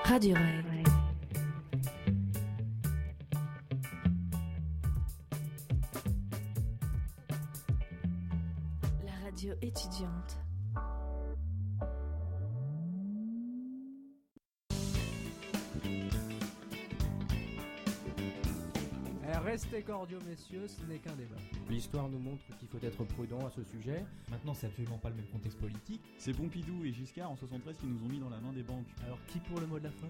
Radio Ray. La radio étudiante. Restez cordiaux, messieurs, ce n'est qu'un débat. L'histoire nous montre qu'il faut être prudent à ce sujet. Maintenant, c'est absolument pas le même contexte politique. C'est Pompidou et Giscard en 73 qui nous ont mis dans la main des banques. Alors, qui pour le mot de la fin ?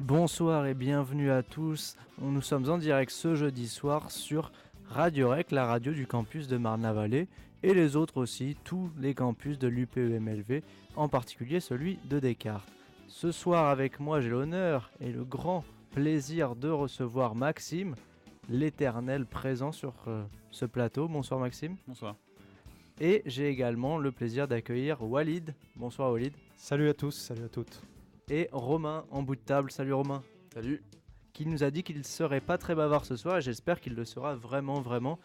Bonsoir et bienvenue à tous. Nous sommes en direct ce jeudi soir sur Radio Rec, la radio du campus de Marne-la-Vallée, et les autres aussi, tous les campus de l'UPEMLV, en particulier celui de Descartes. Ce soir avec moi, j'ai l'honneur et le grand plaisir de recevoir Maxime, l'éternel présent sur ce plateau. Bonsoir Maxime. Bonsoir. Et j'ai également le plaisir d'accueillir Walid. Bonsoir Walid. Salut à tous, salut à toutes. Et Romain en bout de table. Salut Romain. Salut. Qui nous a dit qu'il ne serait pas très bavard ce soir et j'espère qu'il le sera vraiment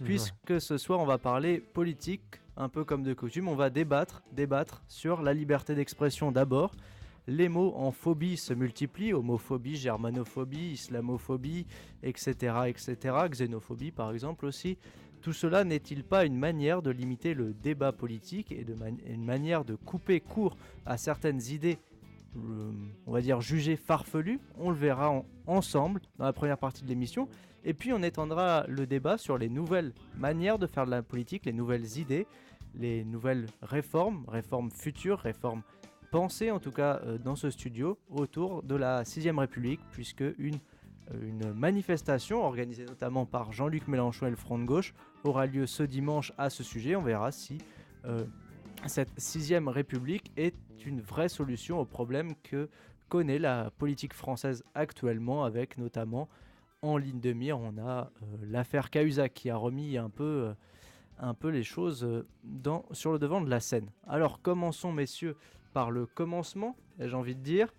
puisque ce soir on va parler politique, un peu comme de coutume. On va débattre sur la liberté d'expression d'abord. Les mots en phobie se multiplient, homophobie, germanophobie, islamophobie, etc., xénophobie par exemple aussi. Tout cela n'est-il pas une manière de limiter le débat politique et une manière de couper court à certaines idées, on va dire jugées farfelues ? On le verra ensemble dans la première partie de l'émission. Et puis on étendra le débat sur les nouvelles manières de faire de la politique, les nouvelles idées, les nouvelles réformes futures, réformes pensée en tout cas dans ce studio autour de la 6ème République, puisque une manifestation organisée notamment par Jean-Luc Mélenchon et le Front de Gauche aura lieu ce dimanche à ce sujet. On verra si cette 6ème République est une vraie solution aux problèmes que connaît la politique française actuellement, avec notamment en ligne de mire, on a l'affaire Cahuzac qui a remis un peu les choses sur le devant de la scène. Alors commençons messieurs par le commencement, j'ai envie de dire.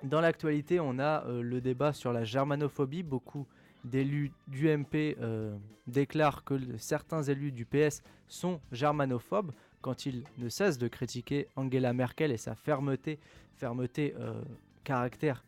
Dans l'actualité, on a le débat sur la germanophobie. Beaucoup d'élus du MP déclarent que certains élus du PS sont germanophobes quand ils ne cessent de critiquer Angela Merkel et sa fermeté, caractère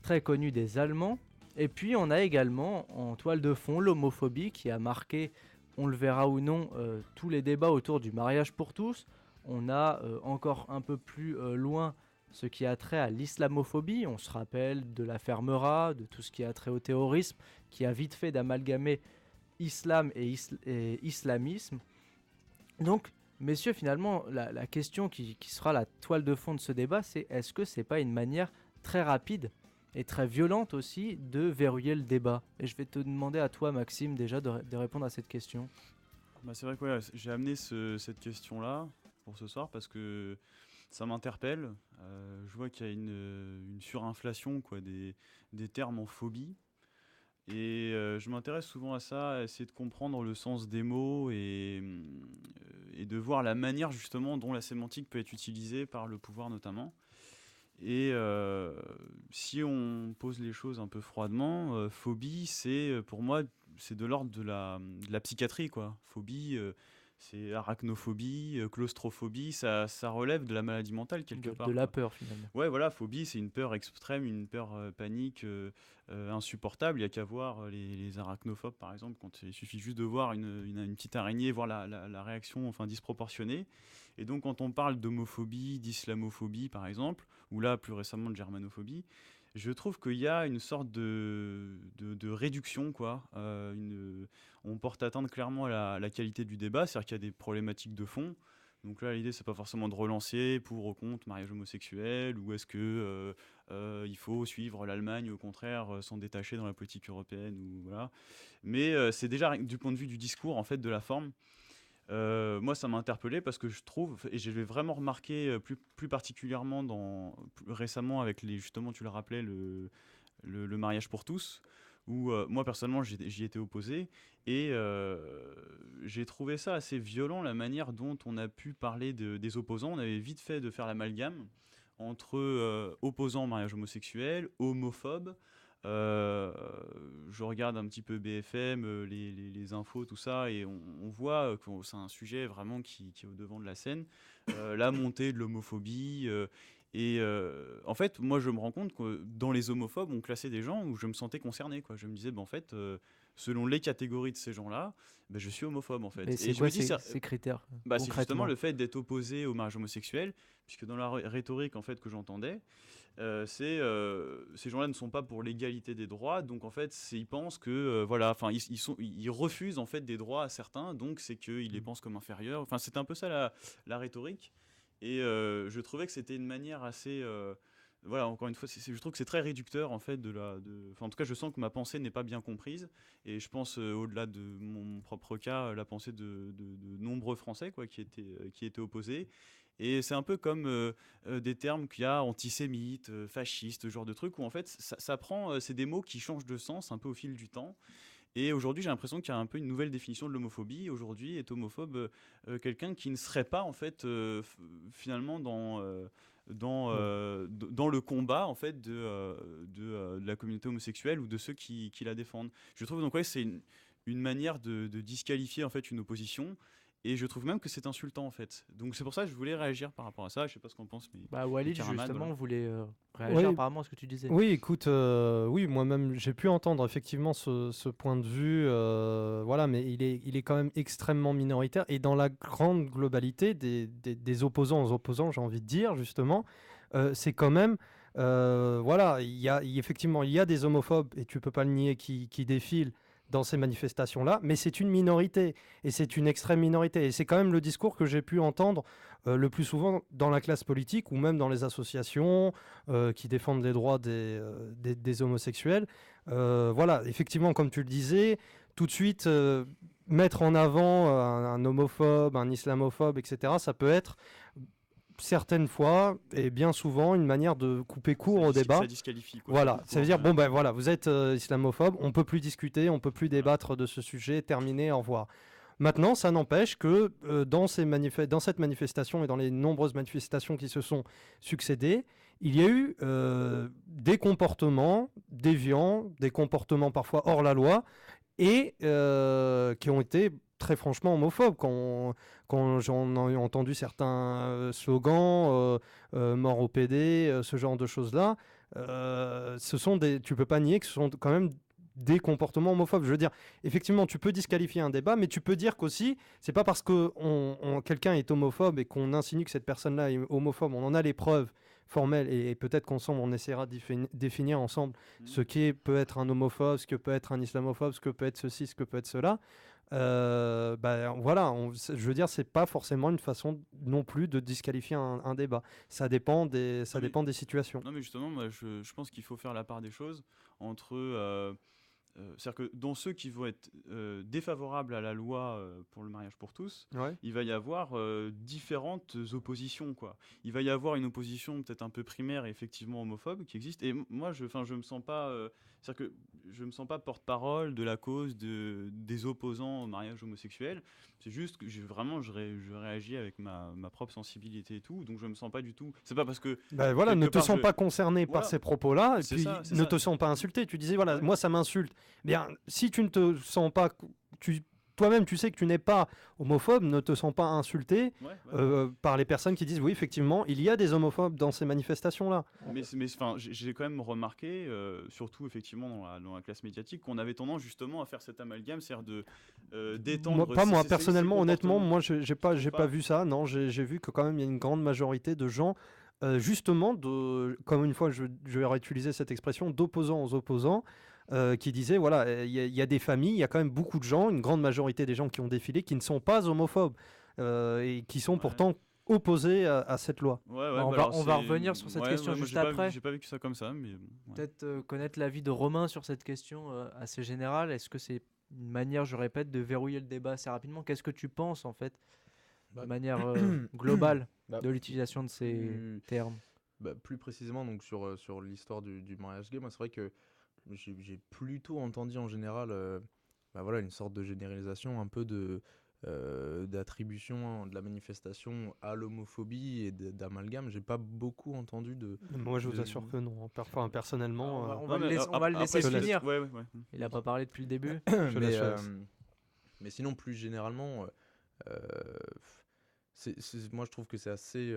très connu des Allemands. Et puis on a également en toile de fond l'homophobie qui a marqué, on le verra ou non, tous les débats autour du mariage pour tous. On a encore un peu plus loin ce qui a trait à l'islamophobie. On se rappelle de l'affaire Meurah, de tout ce qui a trait au terrorisme, qui a vite fait d'amalgamer islam et islamisme. Donc, messieurs, finalement, la question qui sera la toile de fond de ce débat, c'est est-ce que c'est pas une manière très rapide et très violente aussi de verrouiller le débat ? Et je vais te demander à toi, Maxime, déjà de répondre à cette question. C'est vrai que j'ai amené cette question-là pour ce soir parce que ça m'interpelle. Je vois qu'il y a une surinflation des termes en phobie. Et je m'intéresse souvent à ça, à essayer de comprendre le sens des mots et de voir la manière justement dont la sémantique peut être utilisée par le pouvoir notamment. Et si on pose les choses un peu froidement, phobie, pour moi, c'est de l'ordre de la psychiatrie, quoi. Phobie, c'est arachnophobie, claustrophobie, ça relève de la maladie mentale quelque part. De la peur finalement. Ouais, voilà, phobie, c'est une peur extrême, une peur panique insupportable. Il n'y a qu'à voir les arachnophobes, par exemple, quand il suffit juste de voir une petite araignée, voir la réaction disproportionnée. Et donc, quand on parle d'homophobie, d'islamophobie, par exemple, ou là, plus récemment, de germanophobie, je trouve qu'il y a une sorte de réduction, quoi. On porte atteinte clairement à la qualité du débat, c'est-à-dire qu'il y a des problématiques de fond. Donc là, l'idée, c'est pas forcément de relancer pour ou contre mariage homosexuel, ou est-ce que il faut suivre l'Allemagne, au contraire, s'en détacher dans la politique européenne, ou voilà. Mais c'est déjà du point de vue du discours, en fait, de la forme. Moi, ça m'a interpellé parce que je trouve, et je l'ai vraiment remarqué plus particulièrement récemment avec justement, tu le rappelais, le mariage pour tous, où moi personnellement j'y étais opposé et j'ai trouvé ça assez violent, la manière dont on a pu parler des opposants. On avait vite fait de faire l'amalgame entre opposants au mariage homosexuel, homophobes, Je regarde un petit peu BFM, les infos, tout ça, et on voit que c'est un sujet vraiment qui est au devant de la scène. La montée de l'homophobie. En fait, moi, je me rends compte que dans les homophobes, on classait des gens où je me sentais concerné, quoi. Je me disais, en fait, selon les catégories de ces gens-là, je suis homophobe, en fait. Mais c'est je quoi me dis, ces critères c'est justement concrètement? le fait d'être opposé au mariage homosexuel, puisque dans la rhétorique en fait que j'entendais, ces gens-là ne sont pas pour l'égalité des droits, donc en fait ils pensent que voilà, enfin ils refusent en fait des droits à certains, donc c'est qu'ils les pensent comme inférieurs. Enfin c'est un peu ça la rhétorique, et je trouvais que c'était une manière assez voilà, encore une fois, je trouve que c'est très réducteur en fait enfin, en tout cas, je sens que ma pensée n'est pas bien comprise, et je pense au-delà de mon propre cas, la pensée de nombreux Français quoi, qui étaient opposés. Et c'est un peu comme des termes qu'il y a antisémite, fasciste, ce genre de trucs où en fait ça prend, c'est des mots qui changent de sens un peu au fil du temps. Et aujourd'hui, j'ai l'impression qu'il y a un peu une nouvelle définition de l'homophobie. Aujourd'hui, est homophobe quelqu'un qui ne serait pas en fait finalement dans le combat en fait de la communauté homosexuelle ou de ceux qui la défendent. Je trouve donc ouais, c'est une manière de disqualifier en fait une opposition. Et je trouve même que c'est insultant en fait. Donc c'est pour ça que je voulais réagir par rapport à ça. Je sais pas ce qu'en pense, mais Bah, Walid, Karaman, justement, voilà. voulait réagir Oui, apparemment à ce que tu disais. oui, écoute, oui, moi-même, j'ai pu entendre effectivement ce point de vue, voilà, mais il est quand même extrêmement minoritaire. Et dans la grande globalité des opposants aux opposants, j'ai envie de dire, justement, c'est quand même, voilà, effectivement, il y a des homophobes, et tu peux pas le nier, qui défilent dans ces manifestations-là, mais c'est une minorité, et c'est une extrême minorité. Et c'est quand même le discours que j'ai pu entendre le plus souvent dans la classe politique ou même dans les associations qui défendent les droits des homosexuels. Voilà, effectivement, comme tu le disais, tout de suite, mettre en avant un homophobe, un islamophobe, etc., ça peut être certaines fois et bien souvent une manière de couper court au débat. Ça disqualifie quoi. Ça Voilà, coupe ça veut court, dire, bon ben voilà, vous êtes islamophobe, on peut plus discuter, on peut plus débattre de ce sujet, terminé, au revoir. Maintenant, ça n'empêche que dans cette manifestation et dans les nombreuses manifestations qui se sont succédées, il y a eu des comportements déviants, des comportements parfois hors la loi, et qui ont été très franchement homophobes. Quand j'en ai entendu certains slogans, mort au PD, ce genre de choses-là, tu peux pas nier que ce sont quand même des comportements homophobes. Je veux dire, effectivement, tu peux disqualifier un débat, mais tu peux dire qu'aussi, c'est pas parce que quelqu'un est homophobe et qu'on insinue que cette personne-là est homophobe, on en a les preuves formelles, et peut-être qu'ensemble, on essaiera de définir ensemble ce qui peut être un homophobe, ce que peut être un islamophobe, ce que peut être ceci, ce que peut être cela. Voilà, je veux dire, c'est pas forcément une façon non plus de disqualifier un débat. Ça dépend des situations. Non mais justement, moi je pense qu'il faut faire la part des choses entre c'est-à-dire que dans ceux qui vont être défavorables à la loi pour le mariage pour tous, Ouais. il va y avoir différentes oppositions, quoi. Il va y avoir une opposition peut-être un peu primaire et effectivement homophobe qui existe. Et moi, je me sens pas, c'est-à-dire que je me sens pas porte-parole de la cause des opposants au mariage homosexuel. C'est juste que je réagis avec ma propre sensibilité et tout, donc je me sens pas du tout. C'est pas parce que Voilà, quelque ne te part, sens pas concerné par voilà. ces propos-là, et C'est puis ça, c'est ne ça. te sens pas insulté. Tu disais, voilà, Ouais. moi ça m'insulte. Bien, si tu ne te sens pas, toi-même tu sais que tu n'es pas homophobe, ne te sens pas insulté Ouais. par les personnes qui disent, oui, effectivement, il y a des homophobes dans ces manifestations-là. Mais enfin, j'ai quand même remarqué, surtout effectivement dans la classe médiatique, qu'on avait tendance justement à faire cet amalgame, c'est-à-dire d'étendre. Moi ces personnellement, honnêtement, comportements. moi j'ai Tu trouves pas vu ça. Non, j'ai vu que quand même il y a une grande majorité de gens, justement, comme une fois je vais utiliser cette expression, d'opposants aux opposants, qui disaient, voilà, il y a des familles, il y a quand même beaucoup de gens, une grande majorité des gens qui ont défilé, qui ne sont pas homophobes, et qui sont Ouais. pourtant opposés à cette loi. Ouais, Bah, on va revenir sur cette question moi, juste après. J'ai pas vécu ça comme ça, mais bon, ouais. Peut-être connaître l'avis de Romain sur cette question assez générale. Est-ce que c'est une manière, je répète, de verrouiller le débat assez rapidement? Qu'est-ce que tu penses en fait, de Bah, manière globale, bah, de l'utilisation de ces plus, termes? plus précisément donc sur l'histoire du mariage gay, moi c'est vrai que j'ai plutôt entendu en général voilà, une sorte de généralisation un peu d'attribution de la manifestation à l'homophobie et d'amalgame. J'ai pas beaucoup entendu de. Moi, je vous de- assure que non. Personnellement, On va Ouais, mais on va le laisser après, finir. ouais. Il a pas parlé depuis le début. Je mais, la chasse. mais sinon, plus généralement, euh, moi je trouve que c'est assez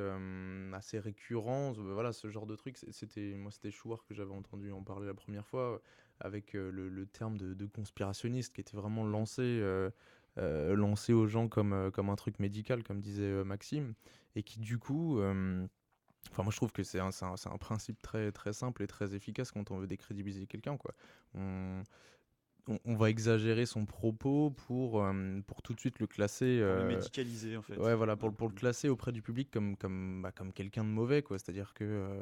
récurrent. Voilà, ce genre de truc. C'était Chouard que j'avais entendu en parler la première fois, avec le terme de conspirationniste qui était vraiment lancé aux gens comme un truc médical, comme disait Maxime, et qui du coup. Enfin, moi, je trouve que c'est un principe très, très simple et très efficace quand on veut décrédibiliser quelqu'un, quoi. On va exagérer son propos pour tout de suite le classer. Pour le médicaliser en fait. Ouais, voilà, pour le classer auprès du public comme quelqu'un de mauvais, quoi. C'est-à-dire que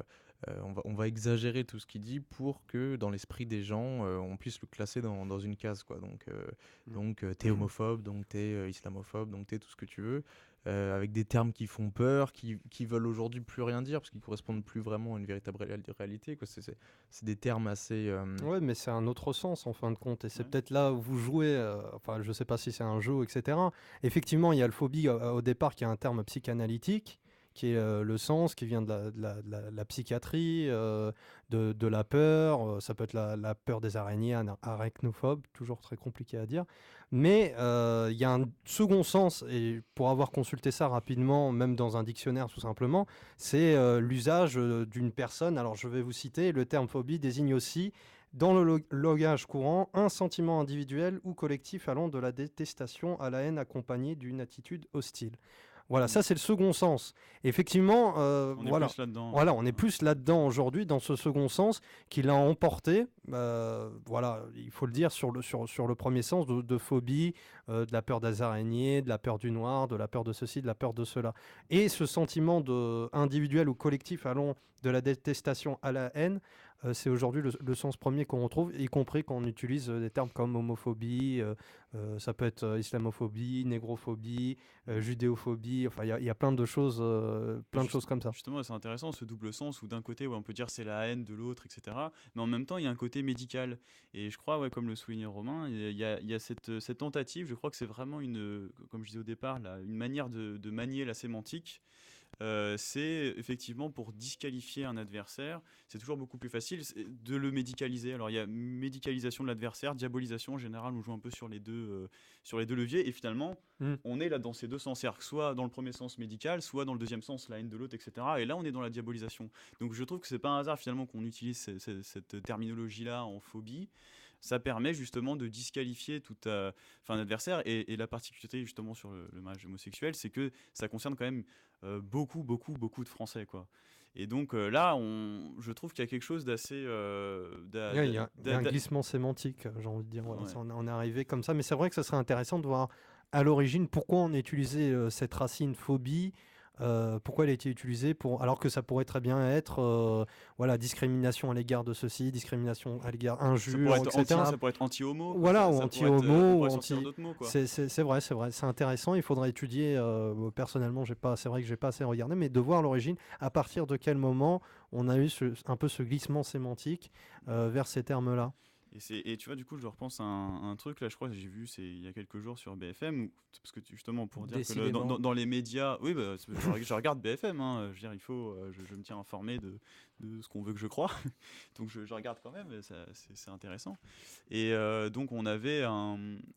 on va exagérer tout ce qu'il dit pour que dans l'esprit des gens, on puisse le classer dans une case, quoi. Donc t'es homophobe, donc t'es islamophobe, donc t'es tout ce que tu veux, avec des termes qui font peur, qui veulent aujourd'hui plus rien dire, parce qu'ils correspondent plus vraiment à une véritable réalité, quoi. C'est des termes assez... Ouais, mais c'est un autre sens en fin de compte, et c'est Ouais. peut-être là où vous jouez. Enfin, je sais pas si c'est un jeu, etc. Effectivement, il y a le phobie au départ qui est un terme psychanalytique, qui est le sens, qui vient de la psychiatrie, de la peur. Ça peut être la peur des araignées, arachnophobe, toujours très compliqué à dire. Mais il y a un second sens, et pour avoir consulté ça rapidement, même dans un dictionnaire tout simplement, c'est l'usage d'une personne. Alors je vais vous citer, le terme phobie désigne aussi, dans le langage courant, un sentiment individuel ou collectif allant de la détestation à la haine accompagnée d'une attitude hostile. Voilà, ça c'est le second sens. Effectivement, On est voilà. plus là-dedans. Voilà, on est plus là-dedans aujourd'hui, dans ce second sens, qui l'a emporté, voilà, il faut le dire, sur le premier sens, de phobie, de la peur des araignées, de la peur du noir, de la peur de ceci, de la peur de cela. Et ce sentiment individuel ou collectif allant de la détestation à la haine, c'est aujourd'hui le sens premier qu'on retrouve, y compris quand on utilise des termes comme homophobie, ça peut être islamophobie, négrophobie, judéophobie, enfin il y a plein de choses, comme ça. Justement, c'est intéressant ce double sens où d'un côté, on peut dire c'est la haine de l'autre, etc. Mais en même temps, il y a un côté médical. Et je crois, comme le soulignait Romain, il y a cette tentative. Je crois que c'est vraiment comme je disais au départ, une manière de manier la sémantique. C'est effectivement pour disqualifier un adversaire, c'est toujours beaucoup plus facile de le médicaliser. Alors il y a médicalisation de l'adversaire, diabolisation en général, on joue un peu sur les deux leviers, et finalement on est là dans ces deux sens, c'est-à-dire que soit dans le premier sens médical, soit dans le deuxième sens la haine de l'autre, etc. Et là on est dans la diabolisation. Donc je trouve que c'est pas un hasard finalement qu'on utilise cette terminologie-là en phobie. Ça permet justement de disqualifier un adversaire, et la particularité justement sur le mariage homosexuel, c'est que ça concerne quand même beaucoup de Français, quoi. Et donc là, je trouve qu'il y a quelque chose d'assez... Il y a un glissement sémantique, j'ai envie de dire. Voilà, Ouais. on est arrivé comme ça, mais c'est vrai que ce serait intéressant de voir à l'origine pourquoi on a utilisé cette racine phobie. Pourquoi elle a été utilisée alors que ça pourrait très bien être voilà, discrimination à l'égard de ceci, discrimination à l'égard Ça injure, pourrait être etc. ça pourrait être anti-homo. Quoi. Voilà, Ça ou pourrait anti-homo, on ou pourrait sortir d'autres mots, quoi. c'est vrai, c'est intéressant. Il faudrait étudier. Personnellement, c'est vrai que j'ai pas assez regardé, mais de voir l'origine, à partir de quel moment on a eu un peu ce glissement sémantique vers ces termes-là. Et tu vois, du coup, je repense à un truc, là, je crois que j'ai vu il y a quelques jours sur BFM, parce que justement, pour dire que Décidément. dans les médias, oui, je regarde BFM, je veux dire, il faut, je me tiens informé de ce qu'on veut que je croie, donc je regarde quand même, c'est intéressant. Et donc,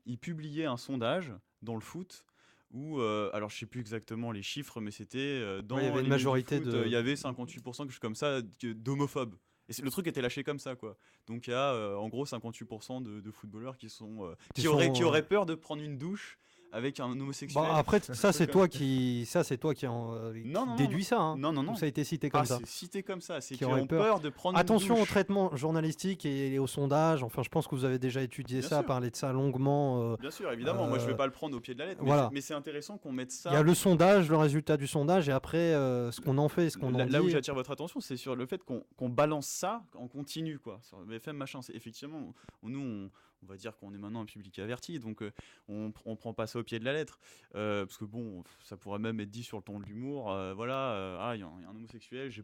il publiait un sondage dans le foot, où, alors je sais plus exactement les chiffres, mais c'était dans Ouais, il y avait une les majorité foot, il y avait 58%, quelque chose comme ça, d'homophobes. Et le truc était lâché comme ça, quoi. Donc il y a en gros 58% de footballeurs qui auraient peur de prendre une douche avec un homosexuel. Bon, après, ça c'est toi qui Non, déduis ça. Hein. Non. Ou ça a été cité comme ça. C'est cité comme ça, c'est Qui qu'ils auraient ont peur de prendre une Attention au douche. traitement journalistique et au sondage. Enfin, je pense que vous avez déjà étudié Bien ça, sûr. parlé de ça longuement. Bien sûr, évidemment, moi je vais pas le prendre au pied de la lettre, voilà. mais c'est intéressant qu'on mette ça. Il y a le sondage, le résultat du sondage, et après ce qu'on en fait, ce qu'on en dit. Là où j'attire votre attention, c'est sur le fait qu'on balance ça en continu, quoi. Sur BFM, machin. C'est effectivement, nous, on va dire qu'on est maintenant un public averti, donc on prend pas ça ça au pied de la lettre. Parce que bon, ça pourrait même être dit sur le ton de l'humour. Voilà, il y a un homosexuel, j'ai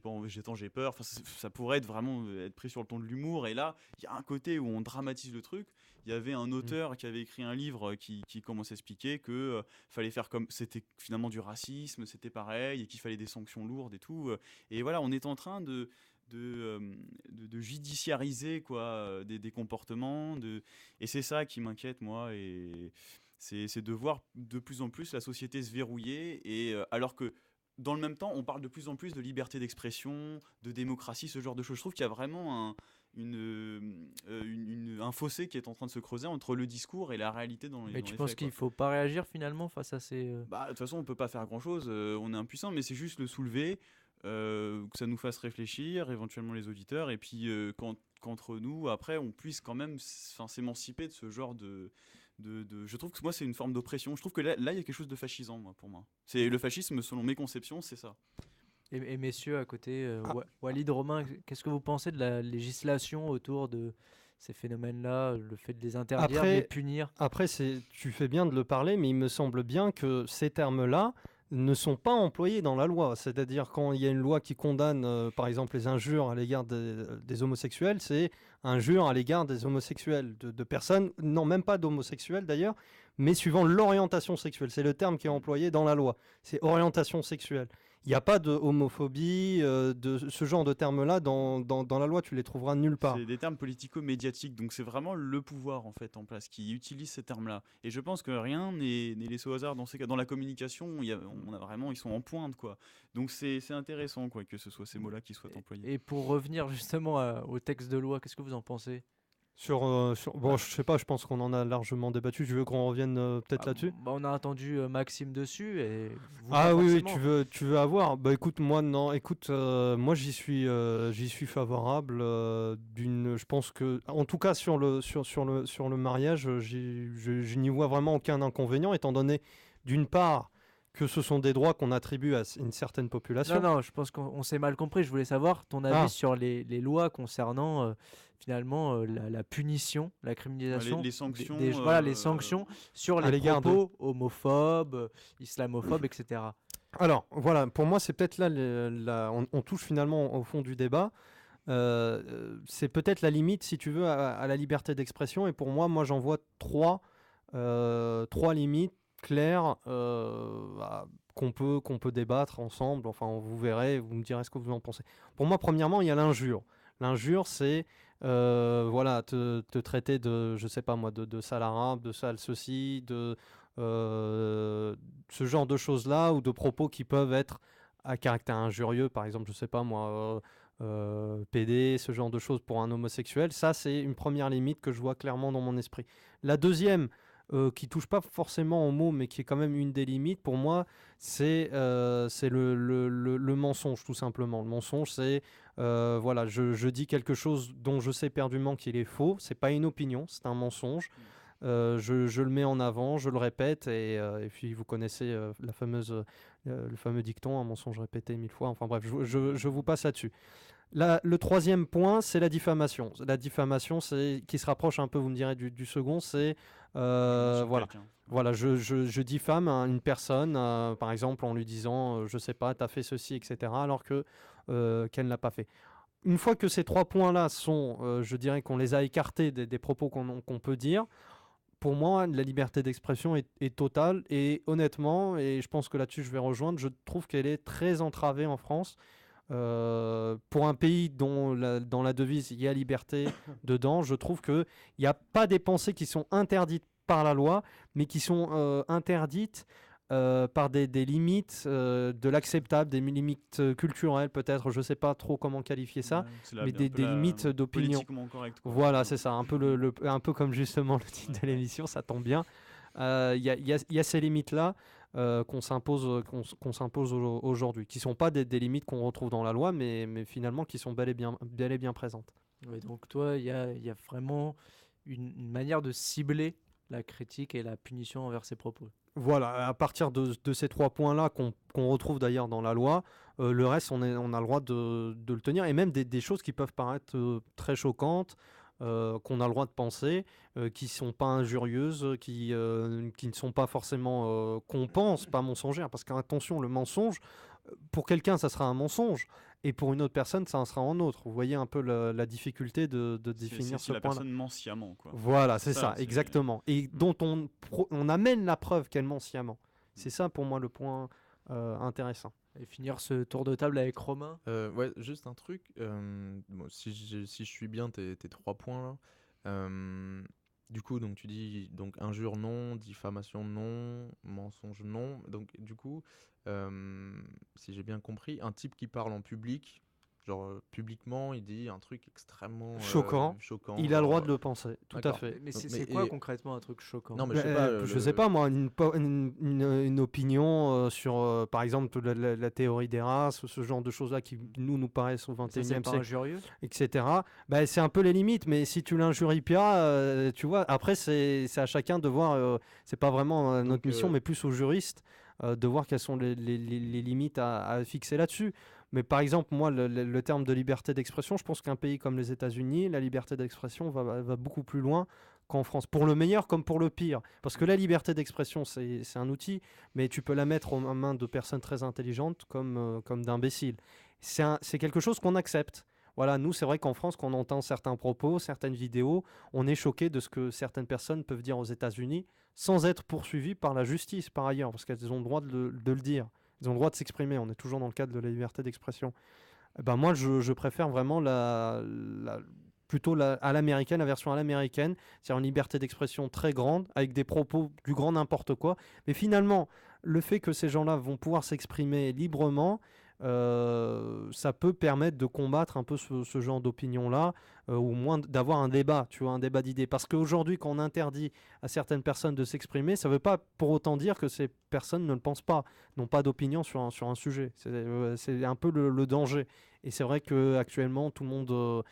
peur. Enfin, ça pourrait être vraiment être pris sur le ton de l'humour. Et là, il y a un côté où on dramatise le truc. Il y avait un auteur qui avait écrit un livre qui commençait à expliquer que fallait faire comme c'était finalement du racisme, c'était pareil, et qu'il fallait des sanctions lourdes et tout. Et voilà, on est en train de judiciariser quoi, des comportements. Et c'est ça qui m'inquiète, moi. Et c'est de voir de plus en plus la société se verrouiller. Et alors que dans le même temps, on parle de plus en plus de liberté d'expression, de démocratie, ce genre de choses. Je trouve qu'il y a vraiment un fossé qui est en train de se creuser entre le discours et la réalité dans les Mais dans tu les penses faits, qu'il quoi. faut pas réagir finalement face à ces... Bah, de toute façon, on peut pas faire grand-chose, on est impuissant, mais c'est juste le soulever, que ça nous fasse réfléchir, éventuellement les auditeurs, et puis qu'entre nous, après, on puisse quand même s'émanciper de ce genre Je trouve que moi, c'est une forme d'oppression. Je trouve que là, il y a quelque chose de fascisant, moi, pour moi. C'est le fascisme, selon mes conceptions, c'est ça. Et messieurs, à côté, Ah. Walid, Romain, qu'est-ce que vous pensez de la législation autour de ces phénomènes-là, le fait de les interdire, de les punir? Après, tu fais bien de le parler, mais il me semble bien que ces termes-là ne sont pas employés dans la loi. C'est-à-dire quand il y a une loi qui condamne, par exemple, les injures à l'égard des homosexuels, c'est injures à l'égard des homosexuels, de personnes, non, même pas d'homosexuels d'ailleurs, mais suivant l'orientation sexuelle. C'est le terme qui est employé dans la loi. C'est orientation sexuelle. Il n'y a pas de homophobie, de ce genre de termes-là dans la loi, tu les trouveras nulle part. C'est des termes politico-médiatiques, donc c'est vraiment le pouvoir en fait en place qui utilise ces termes-là. Et je pense que rien n'est laissé au hasard dans ces cas. Dans la communication, ils sont en pointe quoi. Donc c'est intéressant quoi que ce soit ces mots-là qui soient employés. Et pour revenir justement au texte de loi, qu'est-ce que vous en pensez? Bon, je sais pas, je pense qu'on en a largement débattu. Je veux qu'on revienne peut-être là-dessus. On a entendu Maxime dessus et vous Ah pas oui, forcément. tu veux avoir. Bah écoute, moi non, écoute, moi j'y suis favorable. Je pense que, en tout cas sur le mariage, je n'y vois vraiment aucun inconvénient, étant donné d'une part que ce sont des droits qu'on attribue à une certaine population. Non, je pense qu'on s'est mal compris. Je voulais savoir ton avis sur les lois concernant finalement la punition, la criminalisation, Les sanctions, voilà, les sanctions sur à les l'égard de- propos homophobes, islamophobes, etc. Alors voilà, pour moi c'est peut-être là, on touche finalement au fond du débat. C'est peut-être la limite, si tu veux, à la liberté d'expression. Et pour moi j'en vois trois limites claires qu'on peut débattre ensemble. Enfin, vous verrez, vous me direz ce que vous en pensez. Pour moi, premièrement, il y a l'injure. L'injure, c'est voilà, te traiter de, je sais pas moi, de sale arabe, de sale ceci, de ce genre de choses-là, ou de propos qui peuvent être à caractère injurieux, par exemple, je sais pas moi, PD, ce genre de choses pour un homosexuel. Ça, c'est une première limite que je vois clairement dans mon esprit. La deuxième, qui touche pas forcément aux mots, mais qui est quand même une des limites, pour moi, c'est le mensonge, tout simplement. Le mensonge, c'est voilà, je dis quelque chose dont je sais perdument qu'il est faux. C'est pas une opinion, c'est un mensonge. Je le mets en avant, je le répète, et puis vous connaissez le fameux dicton, un mensonge répété 1000 fois. Enfin bref, je vous passe là-dessus. Le troisième point, c'est la diffamation. La diffamation, c'est qui se rapproche un peu, vous me direz, du second, c'est voilà. Voilà, je diffame une personne, par exemple, en lui disant, je sais pas, t'as fait ceci, etc., alors qu'elle ne l'a pas fait. Une fois que ces trois points-là sont, je dirais qu'on les a écartés des propos qu'on peut dire, pour moi, la liberté d'expression est totale. Et honnêtement, et je pense que là-dessus je vais rejoindre, je trouve qu'elle est très entravée en France. Pour un pays dont dans la devise il y a liberté dedans, je trouve qu'il n'y a pas des pensées qui sont interdites par la loi, mais qui sont interdites par des limites de l'acceptable, des limites culturelles peut-être, je ne sais pas trop comment qualifier ça, mais des limites d'opinion. Voilà, c'est ça, un peu comme justement le titre de l'émission, ça tombe bien. Il y a ces limites-là qu'on s'impose aujourd'hui, qui ne sont pas des limites qu'on retrouve dans la loi, mais finalement qui sont bel et bien présentes. Ouais, donc toi, il y a vraiment une manière de cibler la critique et la punition envers ces propos. Voilà, à partir de ces trois points-là qu'on retrouve d'ailleurs dans la loi, le reste, on a le droit de le tenir, et même des choses qui peuvent paraître très choquantes, qu'on a le droit de penser, qui ne sont pas injurieuses, qui ne sont pas forcément, qu'on pense, pas mensongères. Parce qu'attention, le mensonge, pour quelqu'un, ça sera un mensonge, et pour une autre personne, ça en sera un autre. Vous voyez un peu la difficulté de définir Si ce la point-là. personne ment sciemment, quoi. Voilà, c'est ça, c'est- exactement. Et dont on amène la preuve qu'elle ment sciemment. C'est ça pour moi le point intéressant. Et finir ce tour de table avec Romain. Ouais, juste un truc. Bon, si je suis bien tes 3 points là. Du coup, donc tu dis donc injure non, diffamation non, mensonge non. Donc du coup, si j'ai bien compris, un type qui parle en public, genre publiquement, il dit un truc extrêmement Choquant. choquant. Il a le droit genre, de le penser, tout à d'accord. fait. Mais Donc, c'est mais- quoi et- concrètement un truc choquant? Non, mais je sais pas. Je sais pas moi, une opinion sur, par exemple, la théorie des races, ce genre de choses-là qui nous paraissent au Ça, c'est 21e pas siècle, injurieux? etc. Bah, c'est un peu les limites, mais si tu l'injuries pas, tu vois, après c'est à chacun de voir, c'est pas vraiment notre Donc, mission, mais plus aux juristes de voir quelles sont les limites à fixer là-dessus. Mais par exemple, moi, le terme de liberté d'expression, je pense qu'un pays comme les États-Unis, la liberté d'expression va beaucoup plus loin qu'en France, pour le meilleur comme pour le pire. Parce que la liberté d'expression, c'est un outil, mais tu peux la mettre aux mains de personnes très intelligentes comme d'imbéciles. C'est quelque chose qu'on accepte. Voilà, nous, c'est vrai qu'en France, quand on entend certains propos, certaines vidéos, on est choqué de ce que certaines personnes peuvent dire aux États-Unis sans être poursuivies par la justice, par ailleurs, parce qu'elles ont le droit de le dire. Ils ont le droit de s'exprimer. On est toujours dans le cadre de la liberté d'expression. Eh ben moi, je préfère vraiment plutôt à l'américaine, la version à l'américaine, c'est-à-dire une liberté d'expression très grande, avec des propos du grand n'importe quoi. Mais finalement, le fait que ces gens-là vont pouvoir s'exprimer librement, ça peut permettre de combattre un peu ce genre d'opinion-là, ou au moins d'avoir un débat, tu vois, un débat d'idées. Parce qu'aujourd'hui, quand on interdit à certaines personnes de s'exprimer, ça ne veut pas pour autant dire que ces personnes ne le pensent pas, n'ont pas d'opinion sur un sujet. C'est un peu le danger. Et c'est vrai qu'actuellement, tout le monde...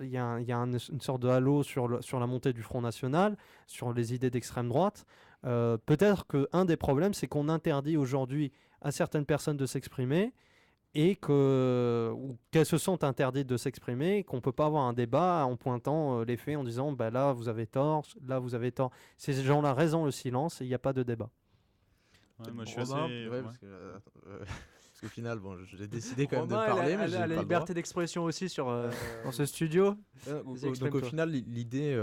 il y a une sorte de halo sur la montée du Front National, sur les idées d'extrême droite. Peut-être qu'un des problèmes, c'est qu'on interdit aujourd'hui à certaines personnes de s'exprimer et qu'elles se sentent interdites de s'exprimer, qu'on ne peut pas avoir un débat en pointant les faits, en disant bah, là vous avez tort, là vous avez tort. Ces gens-là raisonnent le silence et il n'y a pas de débat. Ouais, moi, je suis Romain, assez. Ouais, ouais. parce qu'au final, bon, j'ai décidé quand même de Romain, parler, mais elle j'ai a pas la le liberté droit. d'expression aussi dans ce studio. Donc exprime-toi. au final, l'idée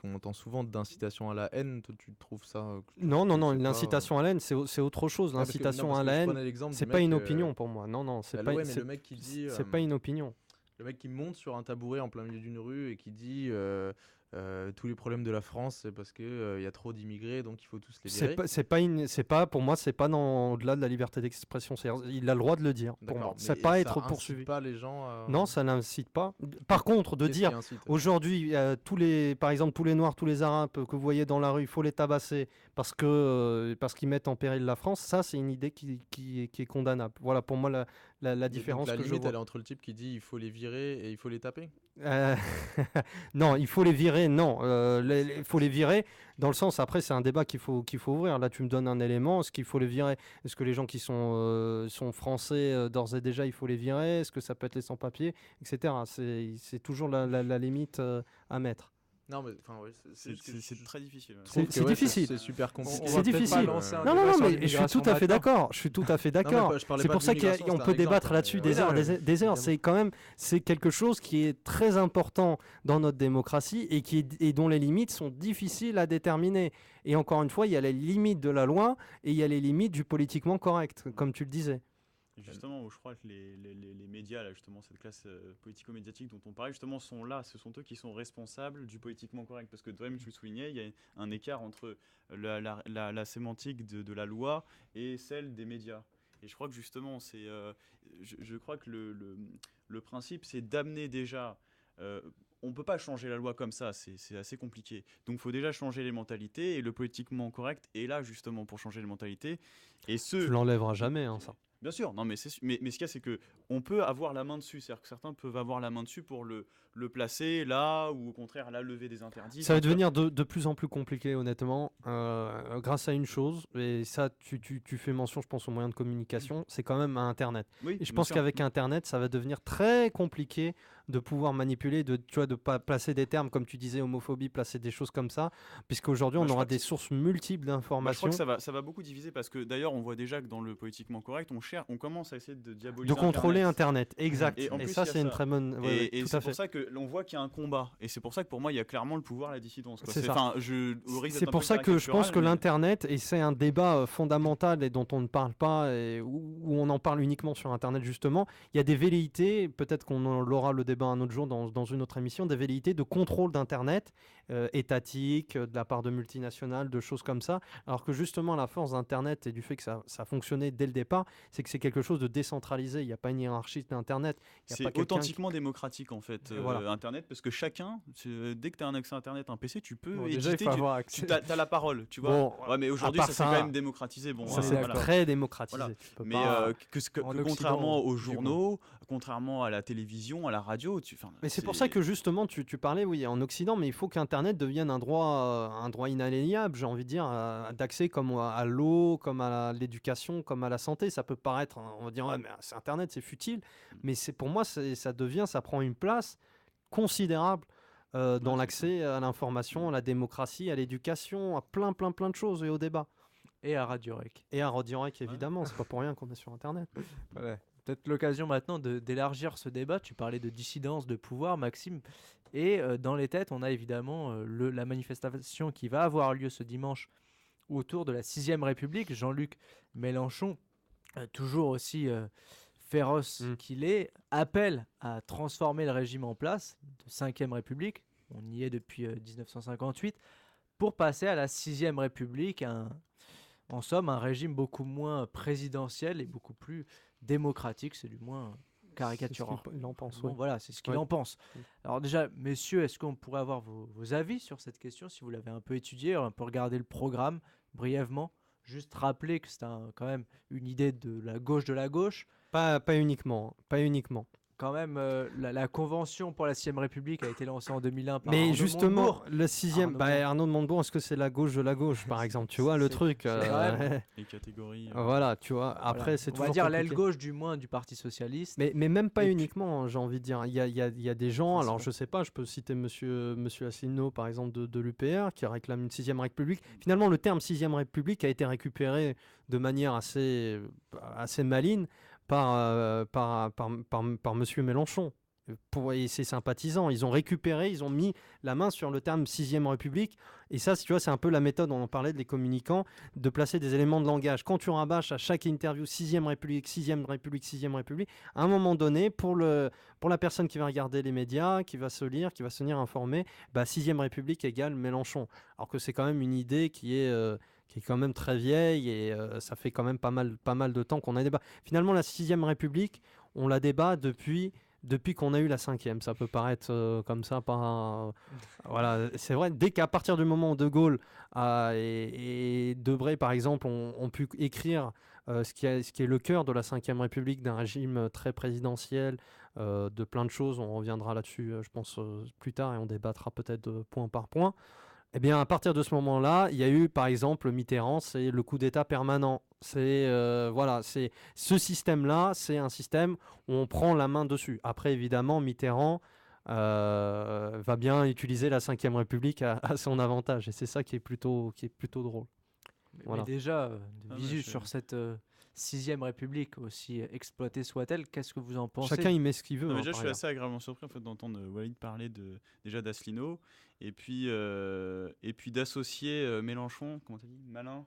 qu'on entend souvent d'incitation à la haine, toi, tu trouves ça Non, c'est pas, l'incitation à la haine, c'est autre chose. parce que- L'incitation non, parce à que la je haine, prenais l'exemple c'est du pas mec, une opinion pour moi. Non, c'est bah, pas, ouais, mais c'est- le mec qui dit, c'est pas une opinion. le mec qui monte sur un tabouret en plein milieu d'une rue et qui dit tous les problèmes de la France, c'est parce que y a trop d'immigrés, donc il faut tous les virer. Pour moi, c'est pas au-delà de la liberté d'expression. Il a le droit de le dire. Pour moi, D'accord, c'est mais pas ça être incite poursuivi. pas les gens à... Non, ça n'incite pas. Par contre, de Qu'est-ce dire qui incite aujourd'hui, par exemple, tous les Noirs, tous les Arabes que vous voyez dans la rue, il faut les tabasser parce qu'ils mettent en péril la France, ça, c'est une idée qui est condamnable. Voilà, pour moi, la Donc, différence la que je limite, vois. elle est entre le type qui dit il faut les virer et il faut les taper. Euh, non, il faut les virer. Non, il faut les virer dans le sens. Après, c'est un débat qu'il faut ouvrir. Là, tu me donnes un élément. Est-ce qu'il faut les virer? Est-ce que les gens qui sont français d'ores et déjà, il faut les virer? Est-ce que ça peut être les sans-papiers, etc. C'est toujours la limite à mettre. Non, mais enfin, ouais, C'est très difficile. ouais. C'est Je trouve que, ouais, difficile. C'est super compliqué. On C'est va peut-être difficile. pas lancer un Non, débat non, sur mais je suis l'immigration tout à fait maintenant. d'accord. Je suis tout à fait d'accord. je parlais C'est pas pour ça d'immigration, qu'on c'était peut un débattre exemple, là-dessus mais des ouais. heures, des heures. Évidemment. C'est quelque chose qui est très important dans notre démocratie et dont les limites sont difficiles à déterminer. Et encore une fois, il y a les limites de la loi et il y a les limites du politiquement correct, comme tu le disais. Justement, où je crois que les médias, là, justement, cette classe politico-médiatique dont on parlait, justement, sont là. Ce sont eux qui sont responsables du politiquement correct. Parce que toi-même, tu le soulignais, il y a un écart entre la sémantique de la loi et celle des médias. Et je crois que justement, je crois que le principe, c'est d'amener déjà... on ne peut pas changer la loi comme ça, c'est assez compliqué. Donc il faut déjà changer les mentalités, et le politiquement correct est là justement pour changer les mentalités. Et Tu l'enlèveras jamais, hein, ça. Bien sûr, non, mais, mais ce qu'il y a, c'est que on peut avoir la main dessus. C'est-à-dire que certains peuvent avoir la main dessus pour le placer là, ou au contraire, là, lever des interdits. Ça va Enfin, tu vois. devenir de plus en plus compliqué, honnêtement, grâce à une chose, et ça, tu fais mention, je pense, aux moyens de communication, c'est quand même à Internet. Oui, Et je bien pense sûr. qu'avec Internet, ça va devenir très compliqué de pouvoir manipuler, tu vois, de pas placer des termes, comme tu disais, homophobie, placer des choses comme ça, puisqu'aujourd'hui, Bah, on je aura crois que des sources multiples Bah, je d'informations. crois que ça va beaucoup diviser parce que d'ailleurs, on voit déjà que dans le politiquement correct, on commence à essayer de De diaboliser contrôler Internet. Internet, exact. Et en Et plus, ça, il y a c'est une ça. très bonne. Ouais, ouais, Et tout c'est à pour fait. ça que l'on voit qu'il y a un combat. Et c'est pour ça que pour moi, il y a clairement le pouvoir, la dissidence, quoi. C'est ça. Enfin, au risque C'est d'être un pour peu ça que je pense que caricatural, mais- l'Internet, et c'est un débat fondamental et dont on ne parle pas, et où on en parle uniquement sur Internet justement, il y a des velléités, peut-être qu'on aura le débat un autre jour dans une autre émission, des velléités de contrôle d'Internet, étatique, de la part de multinationales, de choses comme ça, alors que justement la force d'Internet et du fait que ça fonctionnait dès le départ, c'est que c'est quelque chose de décentralisé, il n'y a pas une hiérarchie d'Internet. Il y a pas C'est quelqu'un authentiquement démocratique en fait, Et voilà. Internet, parce que chacun, dès que tu as un accès à Internet, un PC, tu peux Bon, éditer, déjà, il faut avoir accès. tu as la parole, tu vois. Bon, Ouais, mais aujourd'hui, à ça part s'est ça, quand même démocratisé. Bon, Ça, Ouais, c'est d'accord. très démocratisé. Voilà. Tu peux Mais pas- En Occident, contrairement aux du moins. journaux, contrairement à la télévision, à la radio, Mais c'est pour ça que justement, tu parlais, oui, en Occident, mais il faut qu'Internet devienne un droit inaliénable, j'ai envie de dire, d'accès comme à l'eau, comme à l'éducation, comme à la santé. Ça peut paraître, on va dire, ouais, mais c'est Internet, c'est futile, mais pour moi, ça prend une place considérable dans Ouais, c'est l'accès à l'information, à la démocratie, à l'éducation, à plein de choses et au débat. Et à Radio Rec. Et à Radio Rec, évidemment, c'est pas pour rien qu'on est sur Internet. Voilà. Peut-être l'occasion maintenant d'élargir ce débat. Tu parlais de dissidence, de pouvoir, Maxime. Et dans les têtes, on a évidemment la manifestation qui va avoir lieu ce dimanche autour de la 6ème République. Jean-Luc Mélenchon, toujours aussi féroce qu'il est, appelle à transformer le régime en place de 5ème République. On y est depuis 1958 pour passer à la 6ème République, en somme un régime beaucoup moins présidentiel et beaucoup plus démocratique, c'est du moins caricatural. C'est ce qu'il en pense, Bon, oui. voilà, c'est ce qu'il Ouais. en pense. Alors déjà, messieurs, est-ce qu'on pourrait avoir vos avis sur cette question, si vous l'avez un peu étudié, un peu regardé le programme brièvement, juste rappeler que c'est quand même une idée de la gauche, Pas uniquement, pas uniquement. quand même la convention pour la 6ème République a été lancée en 2001 par Mais Arnaud justement, Montebourg. le 6ème, Arnaud Montebourg. Arnaud de Montebourg, est-ce que c'est la gauche de la gauche, par exemple? Tu vois le c'est- truc. c'est vrai. les catégories. Voilà, tu vois. Après, Voilà. c'est on toujours va dire l'aile compliqué. gauche du moins du Parti Socialiste. Mais même pas Et puis- uniquement, j'ai envie de dire. Il y a des gens, alors Principalement. je sais pas, je peux citer monsieur Asselineau, par exemple, de l'UPR, qui réclame une 6ème République. Finalement, le terme 6ème République a été récupéré de manière assez maligne par monsieur Mélenchon. Et ses sympathisants, ils ont récupéré, ils ont mis la main sur le terme 6ème République. Et ça, tu vois, c'est un peu la méthode, on en parlait, des communicants, de placer des éléments de langage. Quand tu rabâches à chaque interview 6ème République, 6ème République, 6ème République, à un moment donné, pour la personne qui va regarder les médias, qui va se lire, qui va se tenir informé, 6ème République égale Mélenchon. Alors que c'est quand même une idée qui est quand même très vieille, et ça fait quand même pas mal de temps qu'on a débat. Finalement, la 6ème République, on la débat depuis qu'on a eu la 5ème. Ça peut paraître comme ça, voilà, c'est vrai, dès qu'à partir du moment où De Gaulle et Debré, par exemple, ont pu écrire ce qui est le cœur de la 5ème République, d'un régime très présidentiel, de plein de choses, on reviendra là-dessus, je pense, plus tard, et on débattra peut-être point par point. Eh bien, à partir de ce moment-là, il y a eu, par exemple, Mitterrand, c'est le coup d'État permanent. C'est ce système-là, c'est un système où on prend la main dessus. Après, évidemment, Mitterrand va bien utiliser la 5ème République à son avantage, et c'est ça qui est plutôt drôle. Mais Voilà. déjà, de Ah ouais, visu c'est- sur cette 6ème République, aussi exploitée soit-elle, qu'est-ce que vous en pensez? Chacun y met ce qu'il veut. Non, mais hein, déjà, je par suis ailleurs. assez agréablement surpris en fait, d'entendre Walid parler déjà d'Asselineau et puis d'associer Mélenchon, comment t'as dit, malin,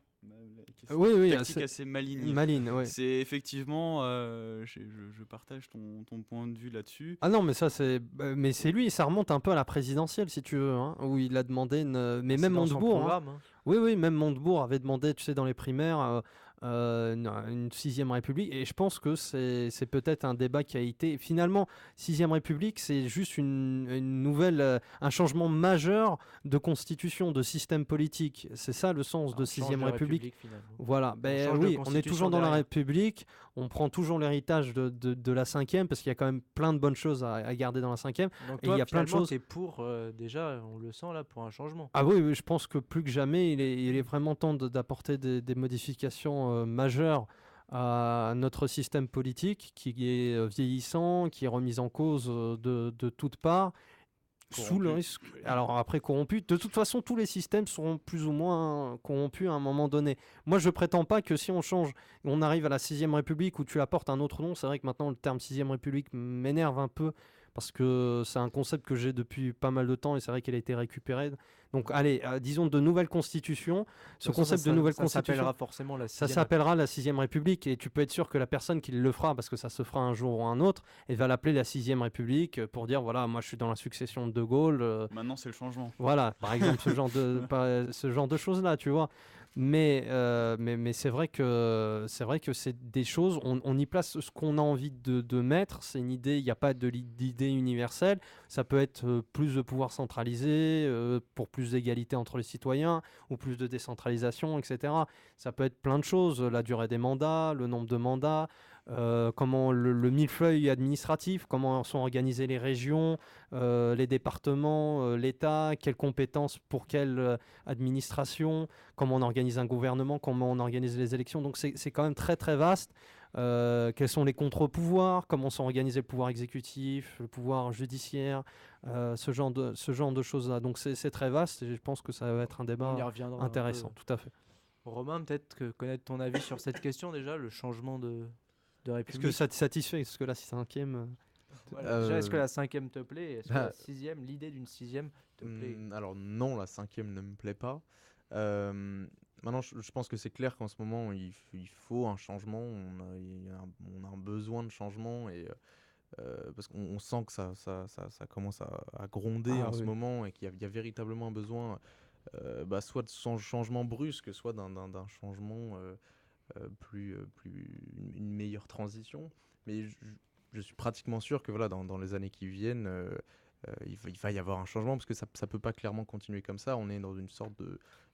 Oui, tactique assez assez maligne. maligne, ouais. C'est effectivement, je partage ton point de vue là-dessus. Ah non, mais ça mais c'est lui, ça remonte un peu à la présidentielle, si tu veux, hein, où il a demandé mais C'est même dans son Montebourg, hein. programme, hein. Oui, même Montebourg avait demandé, tu sais, dans les primaires, une sixième République. Et je pense que c'est peut-être un débat qui a été... Finalement, sixième République, c'est juste une nouvelle, un changement majeur de constitution, de système politique. C'est ça le sens de sixième République. Finalement. Voilà, change de oui, on est constitution toujours dans la derrière. République, on prend toujours l'héritage de la cinquième, parce qu'il y a quand même plein de bonnes choses à garder dans la cinquième. Donc Et toi, il y a plein de choses. t'es pour, déjà, on le sent là, pour un changement. Ah oui, je pense que plus que jamais, il est vraiment temps d'apporter des modifications majeures à notre système politique, qui est vieillissant, qui est remis en cause de toutes parts. Sous le risque. Alors après corrompu, de toute façon tous les systèmes seront plus ou moins corrompus à un moment donné. Moi je prétends pas que si on change, on arrive à la sixième République où tu apportes un autre nom. C'est vrai que maintenant le terme sixième République m'énerve un peu parce que c'est un concept que j'ai depuis pas mal de temps et c'est vrai qu'elle a été récupérée. Donc allez, disons de nouvelle constitution. Ce concept de nouvelle ça constitution, s'appellera forcément la ça sixième. s'appellera la sixième République et tu peux être sûr que la personne qui le fera, parce que ça se fera un jour ou un autre, elle va l'appeler la sixième République pour dire voilà, moi je suis dans la succession de De Gaulle. Maintenant, c'est le changement. Voilà, par exemple, ce genre de choses-là, tu vois. Mais c'est vrai que c'est des choses, on y place ce qu'on a envie de mettre. C'est une idée, il n'y a pas d'idée universelle. Ça peut être plus de pouvoir centralisé, pour plus d'égalité entre les citoyens, ou plus de décentralisation, etc. Ça peut être plein de choses, la durée des mandats, le nombre de mandats, comment le millefeuille administratif, comment sont organisées les régions, les départements, l'État, quelles compétences pour quelle administration, comment on organise un gouvernement, comment on organise les élections. Donc c'est quand même très très vaste. Quels sont les contre-pouvoirs, comment sont organisés le pouvoir exécutif, le pouvoir judiciaire, ce genre de choses-là. Donc c'est très vaste et je pense que ça va être un On y débat reviendra un intéressant, peu. tout à fait. Romain, peut-être que connaître ton avis sur cette question déjà, le changement de Est-ce République. que ça te satisfait? Est-ce que la cinquième... Voilà, déjà, est-ce que la cinquième te plaît? Est-ce que bah, la sixième, l'idée d'une sixième te plaît? Alors non, la cinquième ne me plaît pas. Maintenant, je pense que c'est clair qu'en ce moment, il faut un changement. On a un besoin de changement parce qu'on sent que ça commence à gronder Ah en ce oui. moment et qu'il y a véritablement un besoin, soit de changement brusque, soit d'un changement une meilleure transition. Mais je suis pratiquement sûr que voilà, dans les années qui viennent, il va y avoir un changement parce que ça peut pas clairement continuer comme ça. On est dans une sorte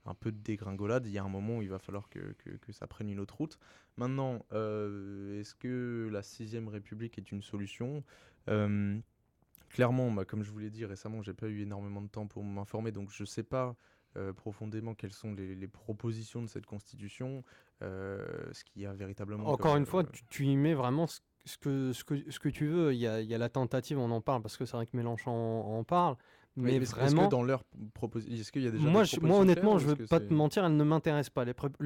un peu de dégringolade. Il y a un moment où il va falloir que ça prenne une autre route. Maintenant, est-ce que la sixième République est une solution? Clairement, comme je vous l'ai dit récemment, j'ai pas eu énormément de temps pour m'informer, donc je sais pas profondément quelles sont les propositions de cette constitution, ce qu'il y a véritablement Encore comme, une fois, tu y mets vraiment ce que tu veux. Il y a la tentative, on en parle parce que c'est vrai que Mélenchon en parle. Mais est-ce vraiment, que dans leur proposition, est-ce qu'il y a déjà moi, des propositions honnêtement, claires, je ou veux est-ce que pas te c'est- mentir, elles ne m'intéressent pas.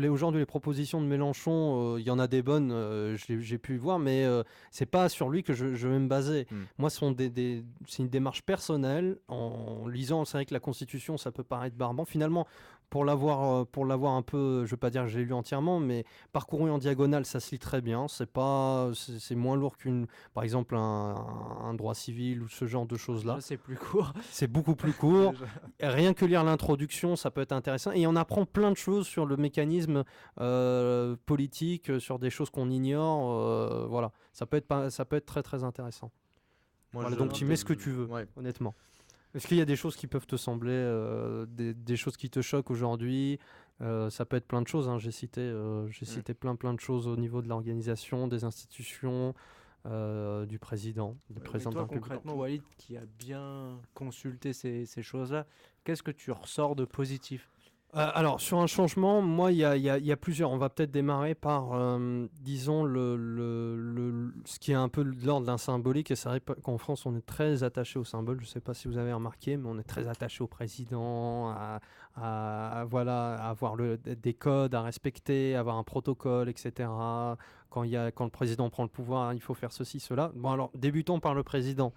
Aujourd'hui, les propositions de Mélenchon, il y en a des bonnes, j'ai pu voir, mais c'est pas sur lui que je vais me baser. Moi, c'est une démarche personnelle. En lisant, c'est vrai que la Constitution, ça peut paraître barbant. Finalement, pour l'avoir un peu, je veux pas dire que je l'ai lu entièrement, mais parcouru en diagonale, ça se lit très bien. C'est moins lourd par exemple, un droit civil ou ce genre de choses-là. Ça, c'est plus court. C'est beaucoup plus court. Déjà. Rien que lire l'introduction, ça peut être intéressant. Et on apprend plein de choses sur le mécanisme politique, sur des choses qu'on ignore. Voilà, ça peut être très très intéressant. Moi, Voilà, je- donc tu mets ce que tu veux, Ouais. honnêtement. Est-ce qu'il y a des choses qui peuvent te sembler, des choses qui te choquent aujourd'hui? Ça peut être plein de choses, hein. J'ai cité plein de choses au niveau de l'organisation, des institutions, du président, du Mais président de toi, la République. concrètement, Walid, qui a bien consulté ces choses-là, qu'est-ce que tu ressors de positif? Alors, sur un changement, moi, il y a plusieurs. On va peut-être démarrer par, disons, ce qui est un peu de l'ordre d'un symbolique. Et c'est vrai qu'en France, on est très attaché au symbole. Je ne sais pas si vous avez remarqué, mais on est très attaché au président, voilà, à avoir des codes à respecter, à avoir un protocole, etc. Quand le président prend le pouvoir, il faut faire ceci, cela. Bon, alors, débutons par le président.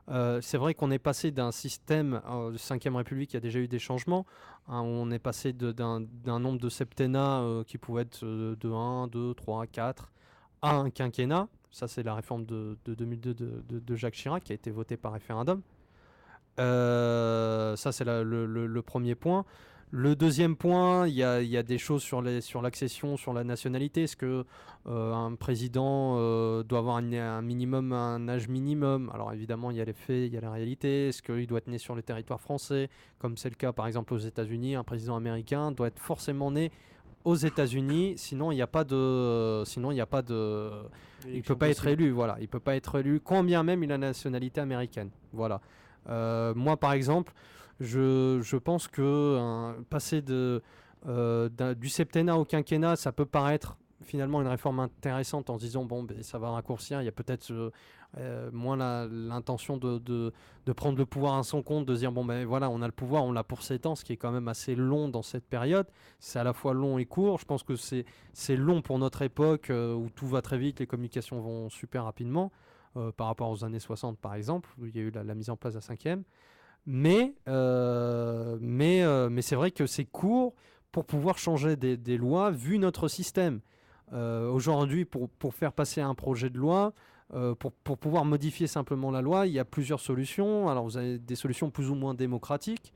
C'est vrai qu'on est passé d'un système de 5e République, il y a déjà eu des changements, hein, on est passé d'un nombre de septennats qui pouvait être de 1, 2, 3, 4 à un quinquennat. Ça, c'est la réforme de 2002 de Jacques Chirac qui a été votée par référendum. Ça, c'est le premier point. Le deuxième point, il y a des choses sur l'accession, sur la nationalité. Est-ce que un président doit avoir un minimum, un âge minimum? Alors évidemment, il y a les faits, il y a la réalité. Est-ce qu'il doit être né sur le territoire français, comme c'est le cas par exemple aux États-Unis? Un président américain doit être forcément né aux États-Unis, sinon il n'y a pas de, il peut pas être élu. Voilà, il peut pas être élu, quand bien même il a la nationalité américaine. Voilà. Moi, par exemple, je pense que passer du septennat au quinquennat, ça peut paraître finalement une réforme intéressante en se disant bon, ben, ça va raccourcir. Il y a peut-être moins l'intention de prendre le pouvoir à son compte, de se dire bon, ben voilà, on a le pouvoir, on l'a pour 7 ans, ce qui est quand même assez long dans cette période. C'est à la fois long et court. Je pense que c'est long pour notre époque où tout va très vite, les communications vont super rapidement. Par rapport aux années 60 par exemple, où il y a eu la mise en place de la cinquième. Mais c'est vrai que c'est court pour pouvoir changer des lois, vu notre système. Aujourd'hui, pour faire passer un projet de loi, pour pouvoir modifier simplement la loi, il y a plusieurs solutions. Alors vous avez des solutions plus ou moins démocratiques.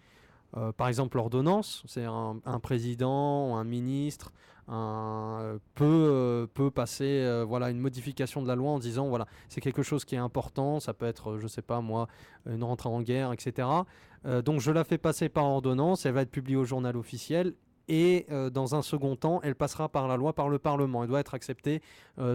Par exemple, l'ordonnance, c'est un président, un ministre peut passer voilà, une modification de la loi en disant voilà, c'est quelque chose qui est important, ça peut être, je sais pas moi, une rentrée en guerre, etc. Donc je la fais passer par ordonnance, elle va être publiée au journal officiel. Et dans un second temps, elle passera par la loi, par le Parlement. Elle doit être acceptée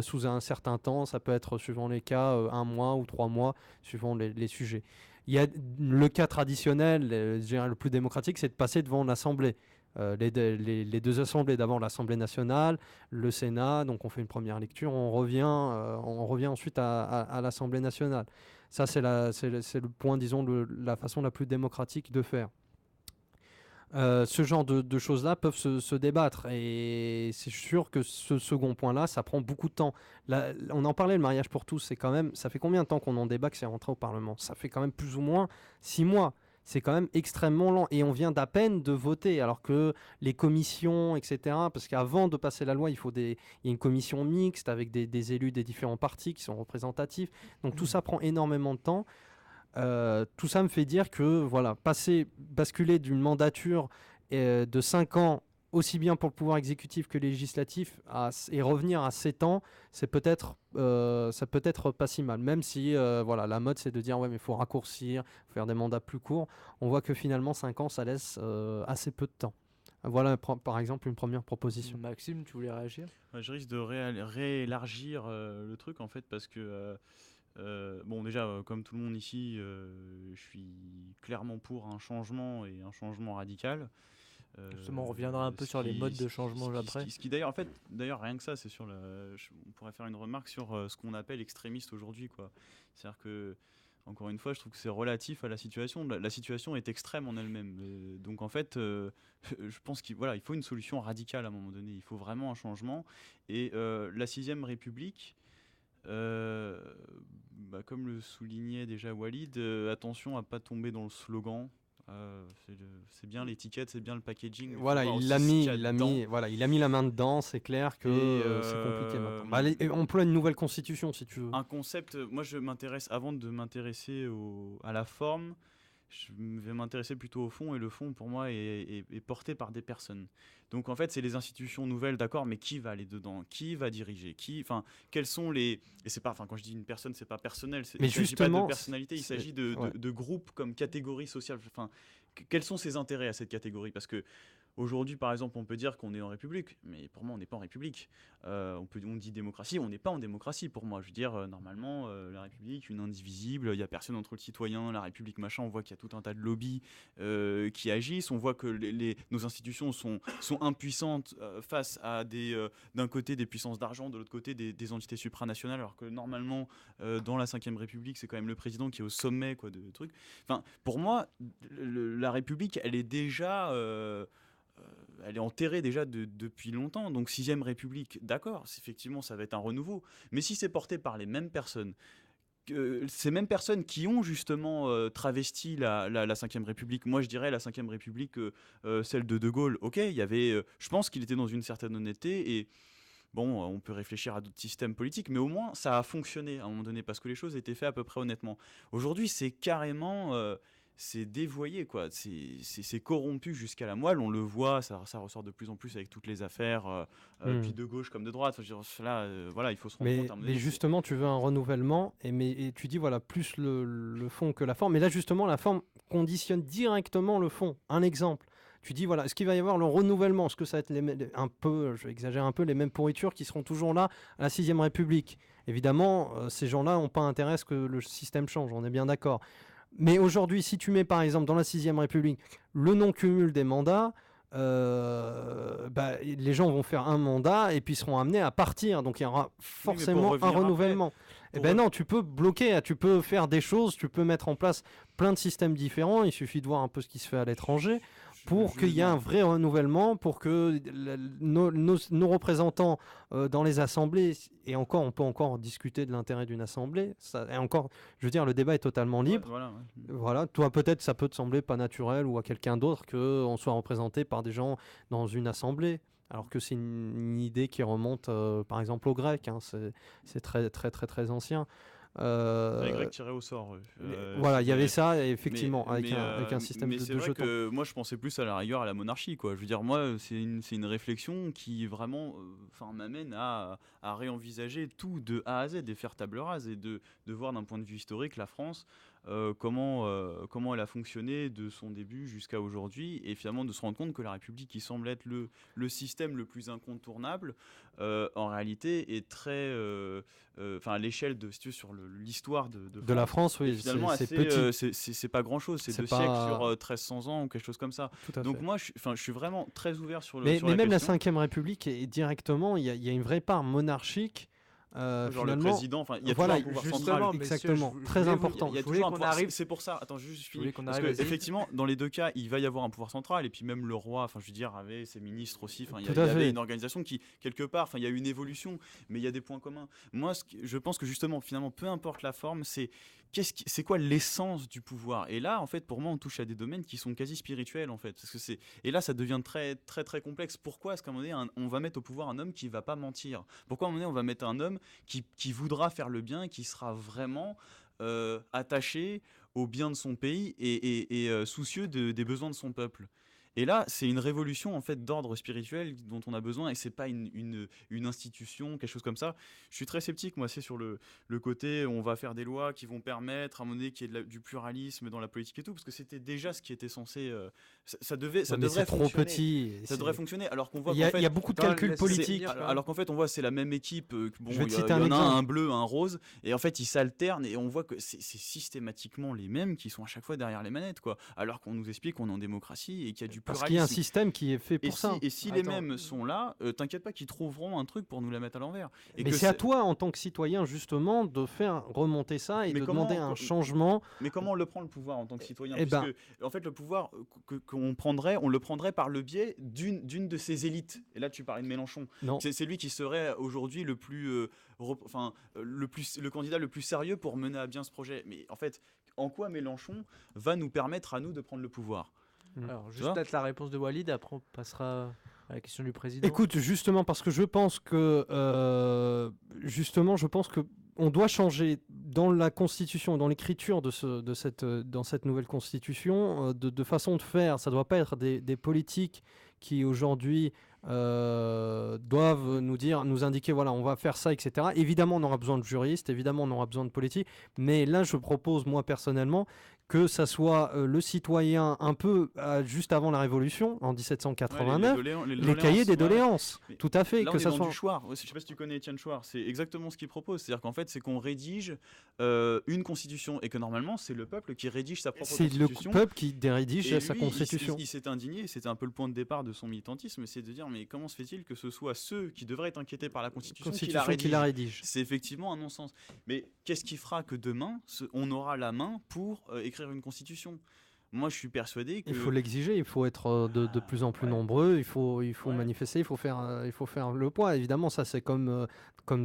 sous un certain temps. Ça peut être, suivant les cas, 1 mois ou 3 mois, suivant les sujets. Il y a le cas traditionnel, je dirais le plus démocratique, c'est de passer devant l'Assemblée. Les deux assemblées, d'abord l'Assemblée nationale, le Sénat, donc on fait une première lecture, on revient ensuite à l'Assemblée nationale. Ça, c'est le point, disons, la façon la plus démocratique de faire. Ce genre de choses-là peuvent se débattre et c'est sûr que ce second point-là, ça prend beaucoup de temps. Là, on en parlait, le mariage pour tous, c'est quand même, ça fait combien de temps qu'on en débat que c'est rentré au Parlement? Ça fait quand même plus ou moins 6 mois. C'est quand même extrêmement lent et on vient d'à peine de voter alors que les commissions, etc., parce qu'avant de passer la loi, il y a une commission mixte avec des élus des différents partis qui sont représentatifs. Donc tout ça prend énormément de temps. Tout ça me fait dire que voilà, basculer d'une mandature de 5 ans, aussi bien pour le pouvoir exécutif que législatif, et revenir à 7 ans, ça peut être pas si mal. Même si voilà, la mode c'est de dire ouais mais il faut raccourcir, faire des mandats plus courts. On voit que finalement 5 ans ça laisse assez peu de temps. Voilà par exemple une première proposition. Maxime, tu voulais réagir? Je risque de réélargir le truc en fait parce que bon déjà comme tout le monde ici je suis clairement pour un changement et un changement radical. Justement, on reviendra un peu sur les modes de changement après. Ce qui d'ailleurs en fait rien que ça c'est sur on pourrait faire une remarque sur ce qu'on appelle extrémiste aujourd'hui quoi. C'est-à-dire que encore une fois, je trouve que c'est relatif à la situation. La situation est extrême en elle-même. Donc en fait, je pense qu'il faut une solution radicale à un moment donné. Il faut vraiment un changement. Et la 6ème République, comme le soulignait déjà Walid, attention à ne pas tomber dans le slogan. C'est bien l'étiquette, c'est bien le packaging. Voilà, il a mis la main dedans. C'est clair que c'est compliqué maintenant. On emploie une nouvelle constitution si tu veux. Un concept. Moi, avant de m'intéresser à la forme, je vais m'intéresser plutôt au fond. Et le fond, pour moi, est porté par des personnes. Donc, en fait, c'est les institutions nouvelles, d'accord. Mais qui va aller dedans? Qui va diriger? Quels sont les? Et c'est pas. Enfin, quand je dis une personne, c'est pas personnel. Mais il s'agit justement, pas de personnalité. Il s'agit de groupes comme catégorie sociale. Enfin, quels sont ses intérêts à cette catégorie? Parce que aujourd'hui, par exemple, on peut dire qu'on est en République, mais pour moi, on n'est pas en République. On dit démocratie, on n'est pas en démocratie pour moi. Je veux dire, normalement, la République, une indivisible, il n'y a personne entre le citoyen, la République, machin. On voit qu'il y a tout un tas de lobbies qui agissent. On voit que nos institutions sont impuissantes face à d'un côté des puissances d'argent, de l'autre côté des entités supranationales, alors que normalement, dans la 5ème République, c'est quand même le président qui est au sommet quoi, de trucs. Enfin, pour moi, la République, elle est déjà... elle est enterrée déjà depuis longtemps. Donc 6ème République, d'accord, effectivement ça va être un renouveau. Mais si c'est porté par les mêmes personnes, ces mêmes personnes qui ont justement travesti la 5ème République, moi je dirais la 5ème République, celle de Gaulle, ok, il y avait, je pense qu'il était dans une certaine honnêteté et bon, on peut réfléchir à d'autres systèmes politiques, mais au moins ça a fonctionné à un moment donné parce que les choses étaient faites à peu près honnêtement. Aujourd'hui c'est carrément... c'est dévoyé, quoi. C'est corrompu jusqu'à la moelle. On le voit, ça ressort de plus en plus avec toutes les affaires, puis de gauche comme de droite. Enfin, je veux dire, là, voilà, il faut se rendre compte. À un moment Mais donné, justement, tu veux un renouvellement, et tu dis, voilà, plus le fond que la forme. Mais là, justement, la forme conditionne directement le fond. Un exemple. Tu dis, voilà, est-ce qu'il va y avoir le renouvellement? Est-ce que ça va être un peu, je vais exagérer un peu, les mêmes pourritures qui seront toujours là à la 6ème République? Évidemment, ces gens-là n'ont pas intérêt à ce que le système change, on est bien d'accord. Mais aujourd'hui, si tu mets par exemple dans la 6ème République le non-cumul des mandats, les gens vont faire un mandat et puis seront amenés à partir. Donc il y aura forcément un renouvellement. Eh ben non, tu peux bloquer, tu peux faire des choses, tu peux mettre en place plein de systèmes différents. Il suffit de voir un peu ce qui se fait à l'étranger pour qu'il y ait un vrai renouvellement, pour que nos représentants dans les assemblées, et encore, on peut encore discuter de l'intérêt d'une assemblée, et encore, je veux dire, le débat est totalement libre. Voilà, toi peut-être ça peut te sembler pas naturel ou à quelqu'un d'autre qu'on soit représenté par des gens dans une assemblée. Alors que c'est une idée qui remonte par exemple aux Grecs, hein, c'est très très très très ancien. Les Grecs tiraient au sort. Voilà, il y avait ça, effectivement, avec un système de jetons. Mais c'est vrai que moi, je pensais plus à la rigueur à la monarchie, quoi. Je veux dire, moi, c'est une réflexion qui vraiment m'amène à réenvisager tout de A à Z, et faire table rase, et de voir d'un point de vue historique la France, comment elle a fonctionné de son début jusqu'à aujourd'hui, et finalement de se rendre compte que la République, qui semble être le système le plus incontournable, en réalité est très à l'échelle de, si tu veux, sur l'histoire de la France, oui, finalement c'est petit, c'est pas grand chose, c'est 2 siècles sur 1300 ans ou quelque chose comme ça. Donc moi je suis vraiment très ouvert sur mais même la 5ème République est directement, il y a une vraie part monarchique. Genre le président, il y a voilà, toujours un pouvoir central. Exactement, très important. Il y a toujours un pouvoir. C'est pour ça. Attends, juste finis. Parce que effectivement, dans les deux cas, il va y avoir un pouvoir central, et puis même le roi, je veux dire, avait ses ministres aussi. Il y avait une organisation qui, quelque part, il y a eu une évolution, mais il y a des points communs. Moi, je pense que justement, finalement, peu importe la forme, c'est quoi l'essence du pouvoir? Et là, en fait, pour moi, on touche à des domaines qui sont quasi spirituels, en fait. Parce que et là, ça devient très, très, très complexe. Pourquoi est-ce qu'à un moment donné, on va mettre au pouvoir un homme qui va pas mentir? Pourquoi à un moment donné, on va mettre un homme qui voudra faire le bien, qui sera vraiment attaché au bien de son pays et soucieux des besoins de son peuple? Et là, c'est une révolution en fait d'ordre spirituel dont on a besoin, et c'est pas une institution, quelque chose comme ça. Je suis très sceptique, moi, c'est sur le côté on va faire des lois qui vont permettre à un moment donné qu'il y ait du pluralisme dans la politique et tout, parce que c'était déjà ce qui était censé, ça devrait fonctionner. Trop petit. Ça devrait fonctionner, alors qu'on voit il y a beaucoup de calculs politiques. Alors qu'en fait, on voit c'est la même équipe. Bon, il y en a un bleu, un rose, et en fait ils s'alternent, et on voit que c'est systématiquement les mêmes qui sont à chaque fois derrière les manettes, quoi. Alors qu'on nous explique qu'on est en démocratie et qu'il y a du parce qu'il y a un système qui est fait pour ça. Et si les mêmes sont là, t'inquiète pas qu'ils trouveront un truc pour nous la mettre à l'envers. Mais c'est à toi, en tant que citoyen, justement, de faire remonter ça et de demander un changement. Mais comment on le prend, le pouvoir, en tant que citoyen? En fait, le pouvoir qu'on prendrait, on le prendrait par le biais d'une de ces élites. Et là, tu parlais de Mélenchon. C'est lui qui serait aujourd'hui le candidat le plus sérieux pour mener à bien ce projet. Mais en fait, en quoi Mélenchon va nous permettre à nous de prendre le pouvoir? Alors, juste peut-être la réponse de Walid, après on passera à la question du président. Écoute, justement, parce que je pense que on doit changer dans la Constitution, dans l'écriture dans cette nouvelle Constitution, de façon de faire. Ça ne doit pas être des politiques qui aujourd'hui doivent nous indiquer, voilà, on va faire ça, etc. Évidemment, on aura besoin de juristes, évidemment, on aura besoin de politiques, mais là, je propose, moi, personnellement, que ça soit le citoyen un peu juste avant la Révolution, en 1789, les cahiers des doléances. Ouais. Tout à fait. Là, que on ça est dans soit du Chouard. Je ne sais pas si tu connais Étienne Chouard. C'est exactement ce qu'il propose. C'est-à-dire qu'en fait, c'est qu'on rédige une constitution, et que normalement, c'est le peuple qui rédige sa propre constitution. C'est le peuple qui rédige sa constitution. Il s'est indigné, c'était un peu le point de départ de son militantisme, c'est de dire, mais comment se fait-il que ce soit ceux qui devraient être inquiétés par la constitution qui la rédigent? C'est effectivement un non-sens. Mais qu'est-ce qui fera que demain, on aura la main pour écrire une constitution? Moi, je suis persuadé que... Il faut l'exiger, il faut être de plus en plus nombreux, il faut manifester, il faut faire le poids. Évidemment, ça c'est comme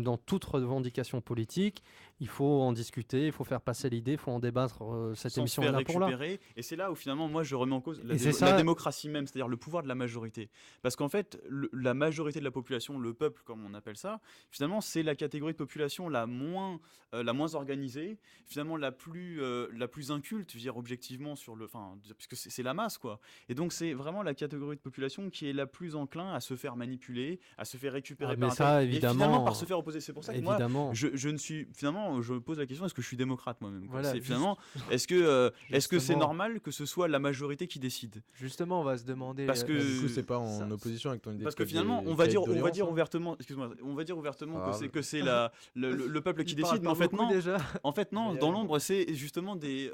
dans toute revendication politique. il faut en discuter, il faut faire passer l'idée, il faut en débattre. Cette sans se émission faire est là pour là. récupérer. Et c'est là où finalement, moi, je remets en cause Et c'est la ça. démocratie même, c'est-à-dire le pouvoir de la majorité. Parce qu'en fait, la majorité de la population, le peuple, comme on appelle ça, finalement, c'est la catégorie de population la moins organisée, finalement la plus inculte, je veux dire objectivement puisque c'est la masse, quoi. Et donc c'est vraiment la catégorie de population qui est la plus enclin à se faire manipuler, à se faire récupérer Mais par ça, et finalement évidemment, par se faire opposer. C'est pour ça que moi, évidemment. je ne suis finalement, je pose la question, est-ce que je suis démocrate moi-même, quoi. Voilà, C'est juste- finalement, est-ce que c'est Justement. normal que ce soit la majorité qui décide? Justement, on va se demander. Parce que- Du coup, c'est pas en ça- opposition avec ton idée Parce de que finalement, qualité on va dire tolérance, hein. ouvertement, excuse-moi, on va dire ouvertement Ah, que c'est le peuple qui Il parle décide, mais pas en fait beaucoup non. déjà. En fait non, Mais, dans l'ombre, c'est justement des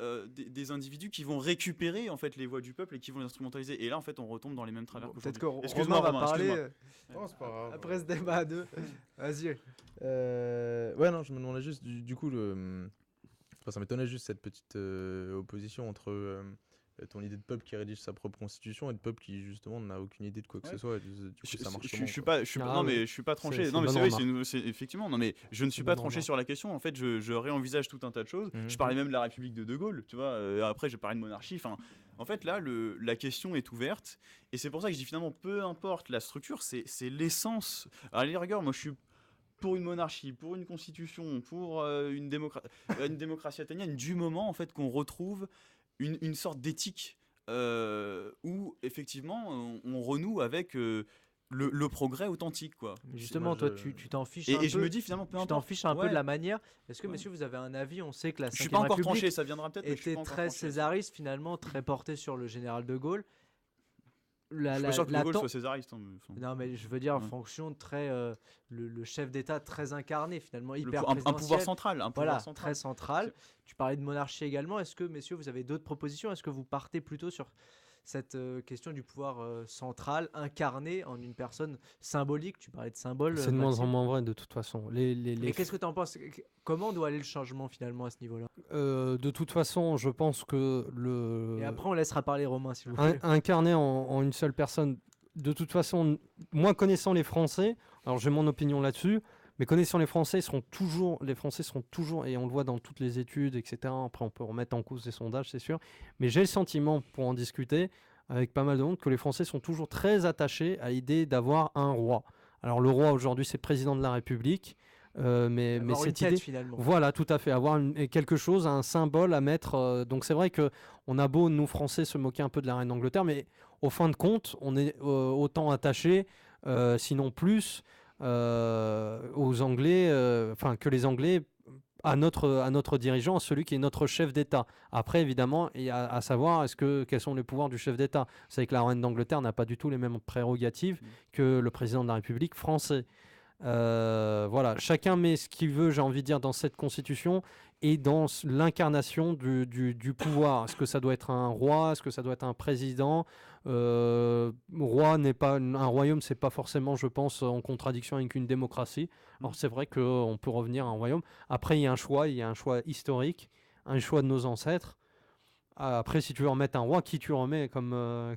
individus qui vont récupérer en fait les voix du peuple et qui vont les instrumentaliser. Et là, en fait, on retombe dans les mêmes travers Peut-être qu'aujourd'hui. que Excuse-moi, Romain va Romain, parler excuse-moi. Non, c'est pas grave. après ce débat à deux. Vas-y. Ouais, non, je me demandais juste, du coup, ça m'étonnait juste cette petite opposition entre ton idée de peuple qui rédige sa propre constitution et de peuple qui, justement, n'a aucune idée de quoi que Ouais. ce soit. Et du coup, ça marche Je comment, suis quoi. pas, je suis pas- Ah, non oui. mais je suis pas tranché. C'est Non mais une c'est bonne vrai, remarque. c'est effectivement. Non mais je ne suis une pas bonne tranché remarque. sur la question. En fait, je réenvisage tout un tas de choses. Mhm. Je parlais même de la République de Gaulle. Tu vois. Après, j'ai parlé de monarchie. Enfin, en fait, là, la question est ouverte. Et c'est pour ça que je dis finalement, peu importe la structure, c'est l'essence. À la rigueur, moi, je suis pour une monarchie, pour une constitution, pour une démocratie athénienne, du moment en fait qu'on retrouve une sorte d'éthique où effectivement on renoue avec le progrès authentique, quoi. Justement, Moi, toi, je- tu t'en fiches un Et je peu. me dis finalement, peu Tu t'en importe. fiches un peu Ouais. de la manière. Est-ce que, Ouais. messieurs, vous avez un avis? On sait que la Je suis 5e pas encore République tranché, ça viendra peut-être. mais je suis était pas encore très tranché. césariste, finalement, très porté sur le général de Gaulle. Je suis pas sûr que De Gaulle ten- soit césariste. Hein, mais, enfin, Non, mais je veux dire, en Ouais. fonction très. Le chef d'État très incarné, finalement, le hyper un pouvoir présidentiel. central, un pouvoir Voilà, central. très central. Tu parlais de monarchie également. Est-ce que, messieurs, vous avez d'autres propositions? Est-ce que vous partez plutôt sur cette question du pouvoir central, incarné en une personne symbolique? Tu parlais de symbole. C'est de moins en Maxime. moins vrai de toute façon. Mais qu'est-ce que tu en penses? Comment doit aller le changement finalement à ce niveau-là? De toute façon, je pense que Et après, on laissera parler Romain, s'il vous plaît. incarné en une seule personne, de toute façon, moi connaissant les Français, alors j'ai mon opinion là-dessus, mais connaissant les Français seront toujours, et on le voit dans toutes les études, etc. Après, on peut remettre en cause des sondages, c'est sûr, mais j'ai le sentiment, pour en discuter avec pas mal de monde, que les Français sont toujours très attachés à l'idée d'avoir un roi. Alors le roi aujourd'hui, c'est le président de la République, mais Avoir une cette tête, idée, finalement. voilà, tout à fait, avoir quelque chose, un symbole à mettre. Donc c'est vrai que on a beau, nous Français, se moquer un peu de la reine d'Angleterre, mais au fin de compte, on est autant attachés, sinon plus, aux Anglais, enfin que les Anglais, à notre dirigeant, à celui qui est notre chef d'État. Après, évidemment, il y a à savoir quels sont les pouvoirs du chef d'État. Vous savez que la reine d'Angleterre n'a pas du tout les mêmes prérogatives que le président de la République français. Voilà, chacun met ce qu'il veut, j'ai envie de dire, dans cette constitution et dans l'incarnation du pouvoir. Est-ce que ça doit être un roi? Est-ce que ça doit être un président? Roi n'est pas un royaume, c'est pas forcément, je pense, en contradiction avec une démocratie. Alors c'est vrai qu'on peut revenir à un royaume. Après, il y a un choix historique, un choix de nos ancêtres. Après, si tu veux remettre un roi, qui tu remets comme Ouais.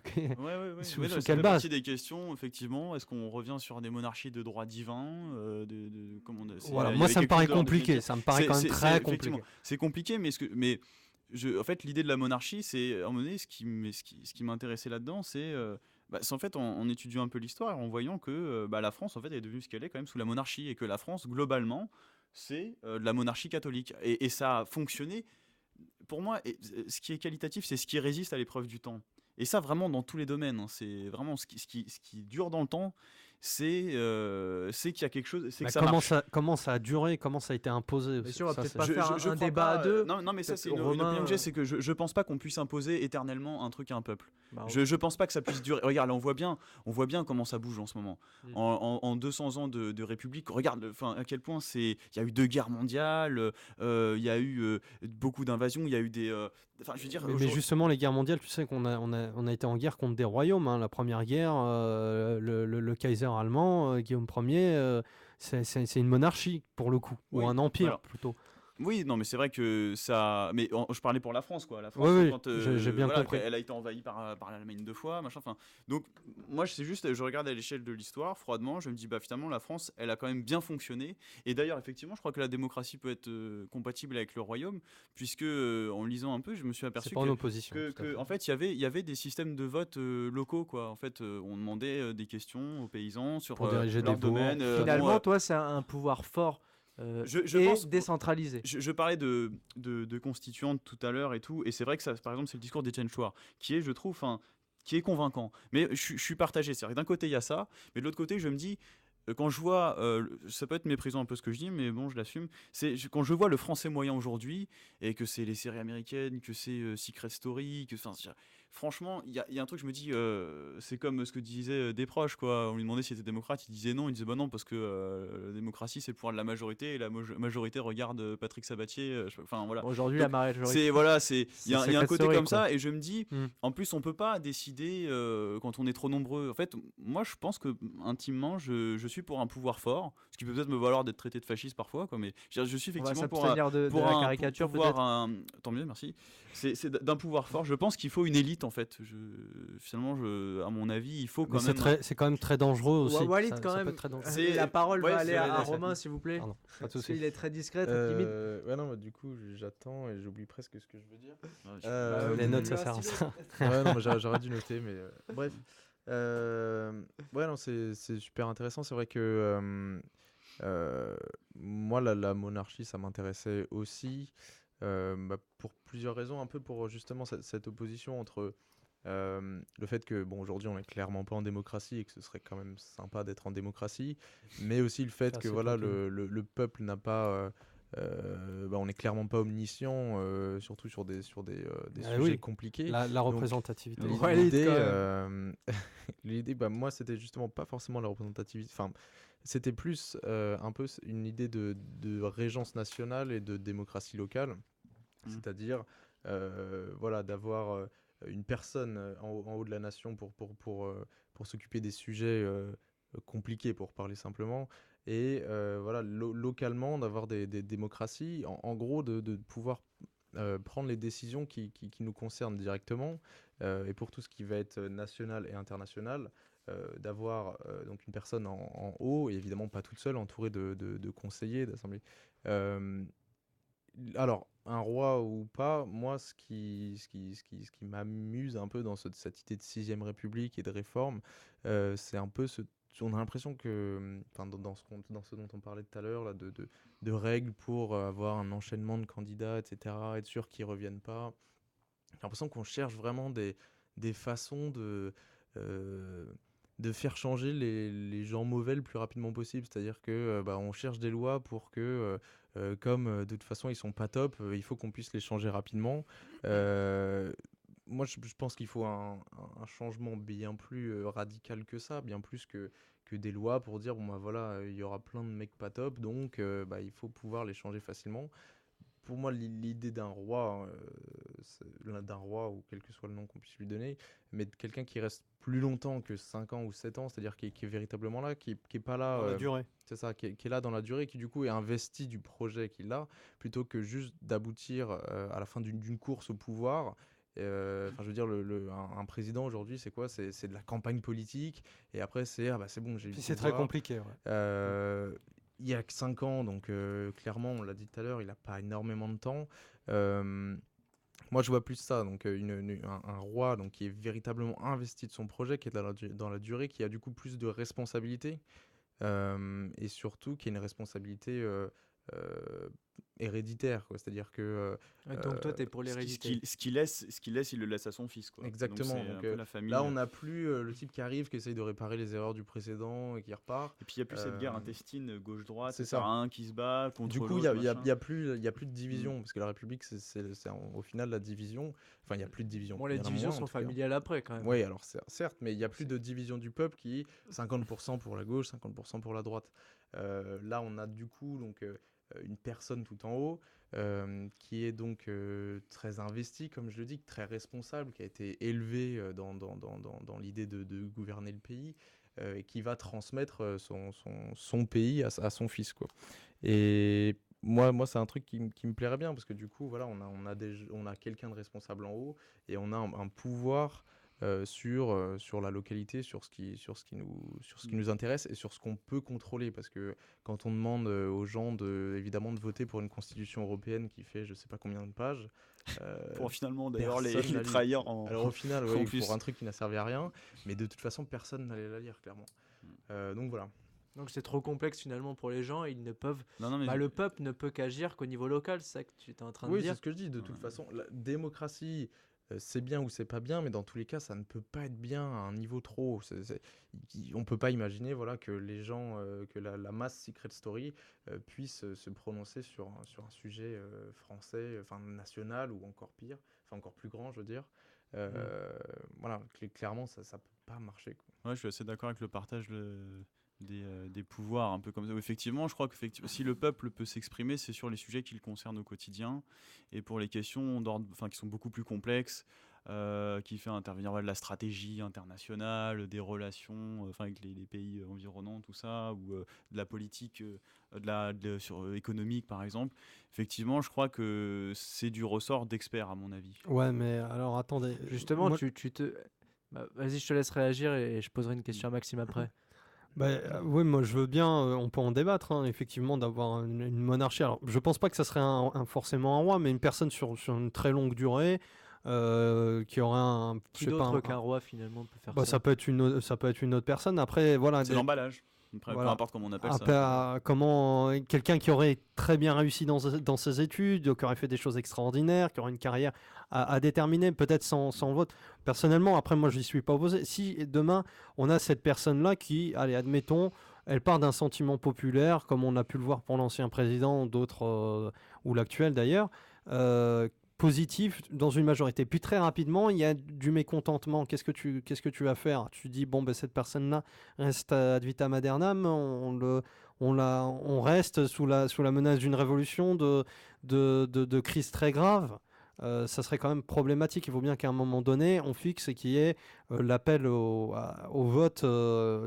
Sous- Mais sous non, quelle ça fait base? partie des questions, effectivement. Est-ce qu'on revient sur des monarchies de droit divin comment Voilà, il y moi avait ça me quelque paraît chose d'ordre compliqué. définitif. Ça me paraît quand même très Effectivement, compliqué. c'est compliqué, en fait, l'idée de la monarchie, c'est, à un moment donné, ce qui m'intéressait là-dedans, c'est en fait, en étudiant un peu l'histoire, en voyant que la France, en fait, est devenue ce qu'elle est quand même sous la monarchie, et que la France, globalement, c'est de la monarchie catholique. Et ça a fonctionné. Pour moi, ce qui est qualitatif, c'est ce qui résiste à l'épreuve du temps. Et ça, vraiment, dans tous les domaines. Hein. C'est vraiment ce qui dure dans le temps, c'est qu'il y a quelque chose, c'est que ça marche. Comment ça a duré, comment ça a été imposé Mais aussi, sûr, on va ça, peut-être c'est- pas faire un crois débat à deux. Non, mais ça, Peut-être c'est une Romain, opinion que j'ai, c'est que je pense pas qu'on puisse imposer éternellement un truc à un peuple. Bah, Je pense pas que ça puisse durer. Regarde, là, on voit bien comment ça bouge en ce moment. Mm. En 200 ans de République, regarde à quel point il y a eu 2 guerres mondiales, il y a eu beaucoup d'invasions, il y a eu des... je veux dire... Mais aujourd'hui- justement, les guerres mondiales, tu sais qu'on a été en guerre contre des royaumes. Hein. La première guerre, le Kaiser allemand, Guillaume Ier, c'est une monarchie pour le coup, ou Oui, un empire voilà. plutôt. Oui, non, mais c'est vrai que ça. Mais je parlais pour la France, quoi. La France, Oui, oui, quand j'ai bien voilà, compris. elle a été envahie par l'Allemagne 2 fois, machin. Enfin, donc moi, c'est juste, je regarde à l'échelle de l'histoire, froidement, je me dis, bah finalement, la France, elle a quand même bien fonctionné. Et d'ailleurs, effectivement, je crois que la démocratie peut être compatible avec le royaume, puisque en lisant un peu, je me suis C'est aperçu pas en opposition. tout à fait. en fait, il y avait des systèmes de vote locaux, quoi. En fait, on demandait des questions aux paysans sur Pour diriger leur des bourgs. domaine. Finalement, toi, c'est un pouvoir fort je et pense. décentralisé. Je parlais de constituante tout à l'heure et tout, et c'est vrai que ça, par exemple, c'est le discours d'Étienne Chouard, qui est, je trouve, qui est convaincant. Mais je suis partagé. C'est vrai que d'un côté, il y a ça, mais de l'autre côté, je me dis, quand je vois, ça peut être méprisant un peu ce que je dis, mais bon, je l'assume, quand je vois le français moyen aujourd'hui, et que c'est les séries américaines, que c'est Secret Story, franchement, il y a un truc, je me dis, c'est comme ce que disait des proches, quoi. On lui demandait s'il était démocrate, il disait non, bah non, parce que la démocratie, c'est le pouvoir de la majorité, et la majorité regarde Patrick Sabatier, enfin voilà. Bon, aujourd'hui, Donc, la majorité. c'est voilà, il y a un Secret côté Story, comme quoi. ça, et je me dis, Mm. en plus, on peut pas décider quand on est trop nombreux. En fait, moi, je pense que intimement, je suis pour un pouvoir fort, ce qui peut peut-être me valoir d'être traité de fasciste parfois, quoi, mais je suis On va effectivement s'abstenir de pour la caricature, peut-être. tant mieux, merci. C'est d'un pouvoir fort. Je pense qu'il faut une élite, en fait. Finalement, à mon avis, il faut Mais quand même. c'est quand même très dangereux aussi. Walid, Ça- quand ça peut même, être très dangereux. la parole Ouais, va c'est aller vrai, à d'accord. Romain, s'il vous plaît. Pardon, pas de Parce souci. qu'il est très discret, très timide. Ouais, non, du coup, j'attends et j'oublie presque ce que je veux dire. Les vous notes, ça voulez un sert à stylo ça. Ouais, non, mais j'aurais dû noter, mais bref. Ouais, non, c'est super intéressant. C'est vrai que moi, la monarchie, ça m'intéressait aussi pour plusieurs raisons, un peu pour justement cette opposition entre le fait que, bon, aujourd'hui, on est clairement pas en démocratie et que ce serait quand même sympa d'être en démocratie, mais aussi le fait Ah, que c'est voilà, tranquille. le peuple n'a pas. On est clairement pas omniscient, surtout sur des Ah sujets oui. compliqués. La représentativité. L'i- Walid, L'idée, quand même. l'idée, moi, c'était justement pas forcément la représentativité. Enfin, c'était plus un peu une idée de régence nationale et de démocratie locale. C'est-à-dire, voilà, d'avoir une personne en haut de la nation pour s'occuper des sujets compliqués, pour parler simplement. Et voilà, localement, d'avoir des démocraties, en gros, de pouvoir prendre les décisions qui nous concernent directement, et pour tout ce qui va être national et international, d'avoir donc une personne en haut, et évidemment pas toute seule, entourée de conseillers, d'assemblées. Euh, alors, un roi ou pas, moi, ce qui m'amuse un peu dans cette idée de sixième République et de réforme, c'est un peu on a l'impression que, enfin, dans ce dont on parlait tout à l'heure, là, de règles pour avoir un enchaînement de candidats, etc., être sûr qu'ils ne reviennent pas. J'ai l'impression qu'on cherche vraiment des façons euh, de faire changer les gens mauvais le plus rapidement possible. C'est-à-dire que on cherche des lois pour que, comme de toute façon ils sont pas top, il faut qu'on puisse les changer rapidement. Euh, Moi, je pense qu'il faut un changement bien plus radical que ça, bien plus que des lois pour dire, bon, bah voilà, il y aura plein de mecs pas top, donc il faut pouvoir les changer facilement. Pour moi, l'idée d'un roi, d'un roi, ou quel que soit le nom qu'on puisse lui donner, mais de quelqu'un qui reste plus longtemps que 5 ans ou 7 ans, c'est-à-dire qui est véritablement là, qui est pas là, Dans la durée. c'est ça, qui est là dans la durée, qui du coup est investi du projet qu'il a, plutôt que juste d'aboutir à la fin d'une course au pouvoir. Enfin, je veux dire, un président aujourd'hui, c'est quoi? C'est de la campagne politique, et après, c'est bon, j'ai eu Puis le c'est très pouvoir. compliqué. Ouais. Il y a que 5 ans, donc clairement, on l'a dit tout à l'heure, il n'a pas énormément de temps. Euh, Moi, je vois plus ça, donc un roi donc, qui est véritablement investi de son projet, qui est dans la durée, qui a du coup plus de responsabilités, et surtout qui a une responsabilité héréditaire, quoi. C'est-à-dire que Donc toi, t'es pour Ce l'hérédité. qu'il laisse, il le laisse à son fils, quoi. exactement. Donc c'est un Donc, peu la famille. là, on n'a plus le type qui arrive, qui essaye de réparer les erreurs du précédent et qui repart. Et puis il n'y a plus cette guerre intestine gauche-droite, c'est c'est ça. ça. Un qui se bat contre Du coup, l'autre. il y machin. a plus de division, parce que la République, c'est au final la division. Enfin, il n'y a plus de division. Bon, Il les y en a divisions moins, en sont tout cas. familiales après, quand même. Oui, alors certes, mais il n'y a plus de division du peuple qui est 50% pour la gauche, 50% pour la droite. Là, on a du coup donc, une personne tout en haut qui est donc très investie, comme je le dis, très responsable, qui a été élevé dans l'idée de gouverner le pays, et qui va transmettre son pays à son fils, quoi. Et moi c'est un truc qui me plairait bien, parce que du coup, voilà, on a quelqu'un de responsable en haut, et on a un pouvoir sur la localité, sur ce qui nous intéresse et sur ce qu'on peut contrôler. Parce que quand on demande aux gens évidemment de voter pour une constitution européenne qui fait je sais pas combien de pages, Pour finalement d'ailleurs les personne la lit. trahir Alors au final, en oui, plus. pour un truc qui n'a servi à rien, mais de toute façon, personne n'allait la lire, clairement. Donc voilà. Donc c'est trop complexe finalement pour les gens, ils ne peuvent... Non, mais Bah, le peuple ne peut qu'agir qu'au niveau local, c'est ça que tu es en train de Oui, dire. c'est ce que je dis. De toute façon, la démocratie, c'est bien ou c'est pas bien, mais dans tous les cas, ça ne peut pas être bien à un niveau trop haut. On peut pas imaginer, voilà, que les gens, que la masse Secret Story puisse se prononcer sur un sujet français, enfin national ou encore pire, enfin encore plus grand, je veux dire. Voilà, clairement, ça peut pas marcher, quoi. Ouais, je suis assez d'accord avec le partage des pouvoirs, un peu comme ça. Effectivement, je crois que si le peuple peut s'exprimer, c'est sur les sujets qui le concernent au quotidien, et pour les questions qui sont beaucoup plus complexes, qui fait intervenir de la stratégie internationale, des relations avec les pays environnants, tout ça, ou de la politique économique, par exemple. Effectivement, je crois que c'est du ressort d'experts, à mon avis. Ouais, mais alors attendez. Justement, Moi- tu te... Bah, vas-y, je te laisse réagir et je poserai une question à Maxime après. Oui, moi je veux bien, on peut en débattre, hein, effectivement, d'avoir une monarchie. Alors, je pense pas que ça serait forcément un roi, mais une personne sur une très longue durée qui aurait un. je Qui sais pas, d'autre qu'un roi finalement peut faire bah, ça? ça peut être ça peut être une autre personne. Après, voilà. C'est l'emballage. Peu Voilà. importe comment on appelle Après, ça. comment quelqu'un qui aurait très bien réussi dans ses études, qui aurait fait des choses extraordinaires, qui aurait une carrière à déterminer, peut-être sans vote. Personnellement, après, moi, je n'y suis pas opposé. Si demain, on a cette personne-là qui, allez, admettons, elle part d'un sentiment populaire, comme on a pu le voir pour l'ancien président, d'autres, ou l'actuel d'ailleurs, positif dans une majorité. Puis très rapidement, il y a du mécontentement. Qu'est-ce que tu vas faire? Tu dis, bon, ben, cette personne-là reste ad vitam aeternam, on reste sous la menace d'une révolution, de crise très grave. Ça serait quand même problématique. Il faut bien qu'à un moment donné, on fixe et qu'il y ait l'appel au vote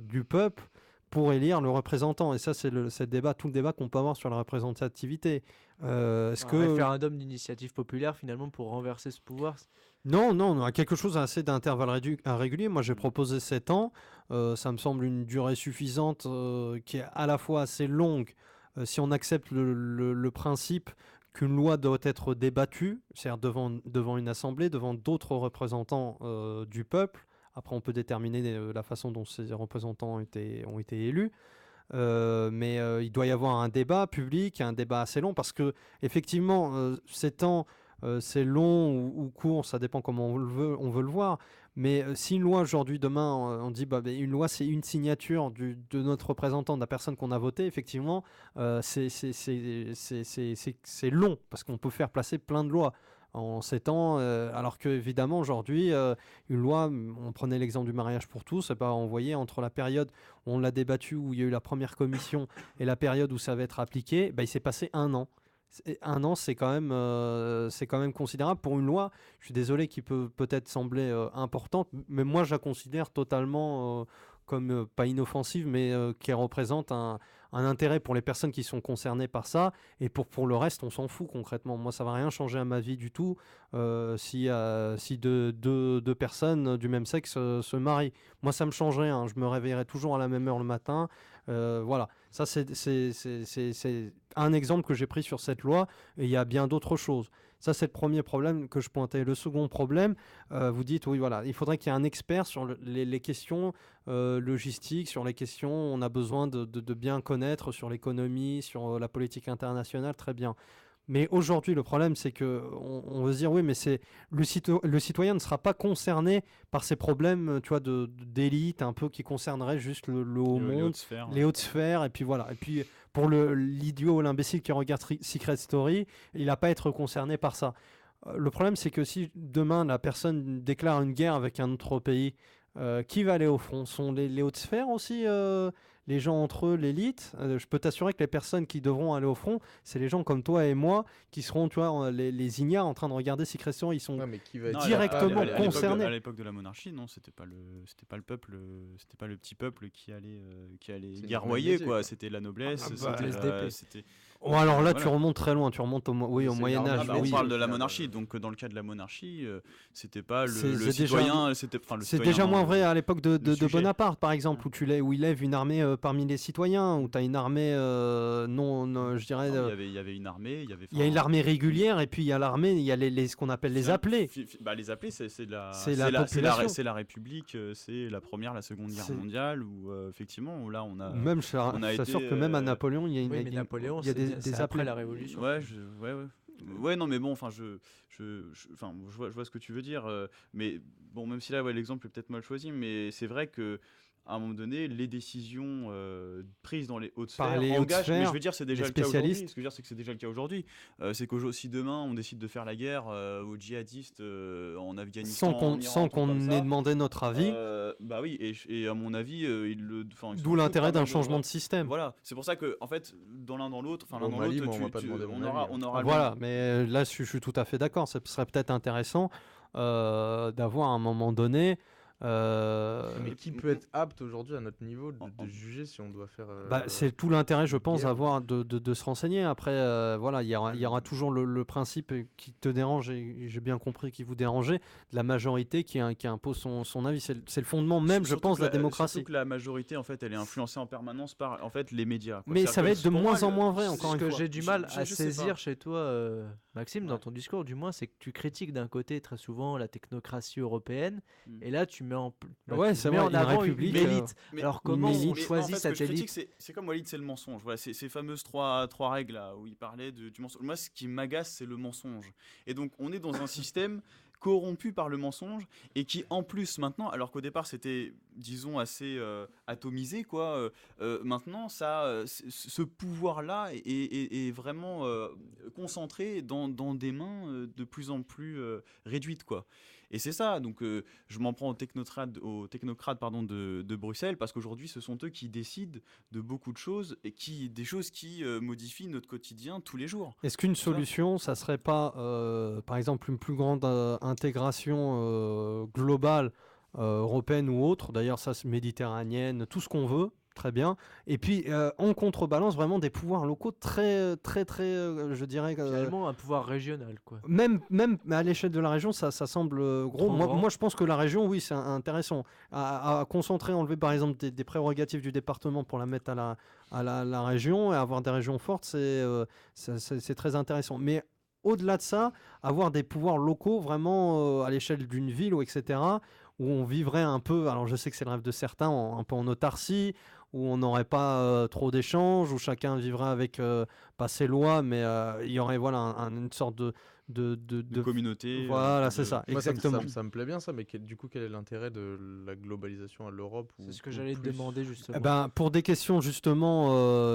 du peuple pour élire le représentant. Et ça, c'est tout le débat qu'on peut avoir sur la représentativité. Est-ce Un que... référendum d'initiative populaire finalement pour renverser ce pouvoir. Non, à quelque chose assez d'intervalle régulier. Moi, j'ai proposé 7 ans. Ça me semble une durée suffisante qui est à la fois assez longue si on accepte le principe qu'une loi doit être débattue, c'est-à-dire devant une assemblée, devant d'autres représentants du peuple. Après, on peut déterminer la façon dont ces représentants ont été élus. Mais il doit y avoir un débat public, un débat assez long, parce que effectivement, 7 ans, c'est long ou court, ça dépend comment on veut le voir. Mais si une loi aujourd'hui, demain, on dit une loi, c'est une signature de notre représentant, de la personne qu'on a votée, effectivement, c'est long, parce qu'on peut faire passer plein de lois en 7 ans, alors que évidemment aujourd'hui, une loi, on prenait l'exemple du mariage pour tous, on voyait entre la période où on l'a débattu, où il y a eu la première commission, et la période où ça va être appliqué, il s'est passé 1 an. 1 an, c'est quand même considérable pour une loi. Je suis désolé, qui peut-être sembler importante, mais moi je la considère totalement comme pas inoffensive, mais qui représente un intérêt pour les personnes qui sont concernées par ça. Et pour le reste, on s'en fout concrètement. Moi, ça va rien changer à ma vie du tout si deux personnes du même sexe se marient. Moi, ça me changerait. Je me réveillerai toujours à la même heure le matin. Voilà. Ça, c'est un exemple que j'ai pris sur cette loi. Et il y a bien d'autres choses. Ça, c'est le premier problème que je pointais. Le second problème, vous dites, oui, voilà, il faudrait qu'il y ait un expert sur les questions logistiques, sur les questions, on a besoin de bien connaître sur l'économie, sur la politique internationale, très bien. Mais aujourd'hui, le problème, c'est qu'on veut se dire, oui, mais le citoyen ne sera pas concerné par ces problèmes, tu vois, d'élite, un peu qui concerneraient juste le haut monde, les hautes sphères, et puis voilà. Et puis, pour l'idiot ou l'imbécile qui regarde Secret Story, il n'a pas à être concerné par ça. Le problème, c'est que si demain, la personne déclare une guerre avec un autre pays, qui va aller au front? Sont les hautes sphères aussi, les gens entre eux, l'élite? Je peux t'assurer que les personnes qui devront aller au front, c'est les gens comme toi et moi qui seront, tu vois, les ignares en train de regarder Secret Story. Ils sont directement concernés. À l'époque de la monarchie, non, c'était pas le peuple, c'était pas le petit peuple qui allait guerroyer, quoi. C'était la noblesse, c'était Oh, alors là, tu Voilà. remontes très loin, tu remontes oui, au C'est Moyen l'armée Âge. Ah bah, qui on oui. parle de la final, monarchie, donc dans le cas de la monarchie, c'était pas C'est- le c'est déjà- citoyen, c'était enfin, le C'est citoyen, déjà moins vrai à l'époque de sujet. Bonaparte, par exemple, où il lève une armée parmi les citoyens, où tu as une armée je dirais, Non, il y avait une armée, il y avait. il y a une armée régulière, et puis il y a l'armée, il y a ce qu'on appelle les appelés. Bah, les appelés, c'est la, C'est la population. c'est la République, c'est la première, la Seconde Guerre C'est- mondiale, où effectivement, où là on a. Même, je on a t'assure été, que même à Napoléon, il y a une, Oui, il y mais a une- Napoléon, il y a des c'est appelés. après la Révolution. Ouais, ouais, non, mais bon, enfin, enfin, je vois ce que tu veux dire, mais bon, même si là, ouais, l'exemple est peut-être mal choisi, mais c'est vrai que à un moment donné, les décisions prises dans les hautes Par sphères les hautes engagent, mais sphères, je veux dire, c'est déjà les le cas aujourd'hui. spécialistes. Ce que je veux dire, c'est que c'est déjà le cas aujourd'hui. C'est qu'aujourd'hui, si demain on décide de faire la guerre aux djihadistes en Afghanistan, sans qu'on ait demandé notre avis, bah oui, et à mon avis, ils d'où l'intérêt d'un changement de système. Voilà, c'est pour ça que, en fait, dans l'un dans l'autre, enfin l'un Au dans Mali, l'autre, moi, on m'a pas demandé mon avis, on aura le Voilà, même- mais là, je suis tout à fait d'accord. Ce serait peut-être intéressant d'avoir à un moment donné. Mais qui peut être apte aujourd'hui à notre niveau de juger si on doit faire. C'est tout l'intérêt, je pense, guerre. d'avoir de se renseigner. Après, voilà, il y aura toujours le principe qui te dérange, et j'ai bien compris qui vous dérangeait, de la majorité qui impose son avis. C'est le fondement même, je Surtout pense, que de la démocratie. Surtout que la majorité, en fait, elle est influencée en permanence par, en fait, les médias, quoi. Mais C'est-à-dire ça va que être de pour moins moi, en moins vrai, c'est encore Ce une que fois. j'ai du mal à je sais pas. saisir chez toi, Maxime, dans Ouais. ton discours, du moins, c'est que tu critiques d'un côté très souvent la technocratie européenne, Mm. et là tu mets en, Ouais, c'est vrai, en une avant république, élite. Mais- Alors comment élite. on Mais choisit en fait, ce que cette je critique, élite? c'est comme Walid, c'est le mensonge. Voilà, ces fameuses trois règles là où il parlait du mensonge. Moi, ce qui m'agace, c'est le mensonge. Et donc, on est dans un système corrompu par le mensonge et qui, en plus, maintenant, alors qu'au départ c'était, disons, assez atomisé, quoi. Maintenant, ce pouvoir-là est vraiment concentré dans des mains de plus en plus réduites, quoi. Et c'est ça, donc je m'en prends aux technocrates pardon, de Bruxelles, parce qu'aujourd'hui ce sont eux qui décident de beaucoup de choses, et des choses qui modifient notre quotidien tous les jours. Est-ce qu'une Ça. solution, ça serait pas, par exemple, une plus grande intégration globale européenne ou autre, d'ailleurs ça, c'est méditerranéenne, tout ce qu'on veut, très bien, et puis on contrebalance vraiment des pouvoirs locaux très, très, très, je dirais, Finalement, un pouvoir régional, quoi. même à l'échelle de la région, ça semble gros. Trop grand. Moi, je pense que la région, oui, c'est intéressant. À concentrer, enlever par exemple des prérogatives du département pour la mettre à la région, et avoir des régions fortes, c'est très intéressant. Mais au-delà de ça, avoir des pouvoirs locaux vraiment à l'échelle d'une ville, ou etc., où on vivrait un peu, alors je sais que c'est le rêve de certains, un peu en autarcie, où on n'aurait pas trop d'échanges, où chacun vivrait avec, pas ses lois, mais il y aurait voilà, une sorte De communauté. Voilà, c'est ça, Moi, exactement. ça me plaît bien ça, mais du coup, quel est l'intérêt de la globalisation à l'Europe C'est ce que ou j'allais te plus demander justement. Eh ben, pour des questions justement,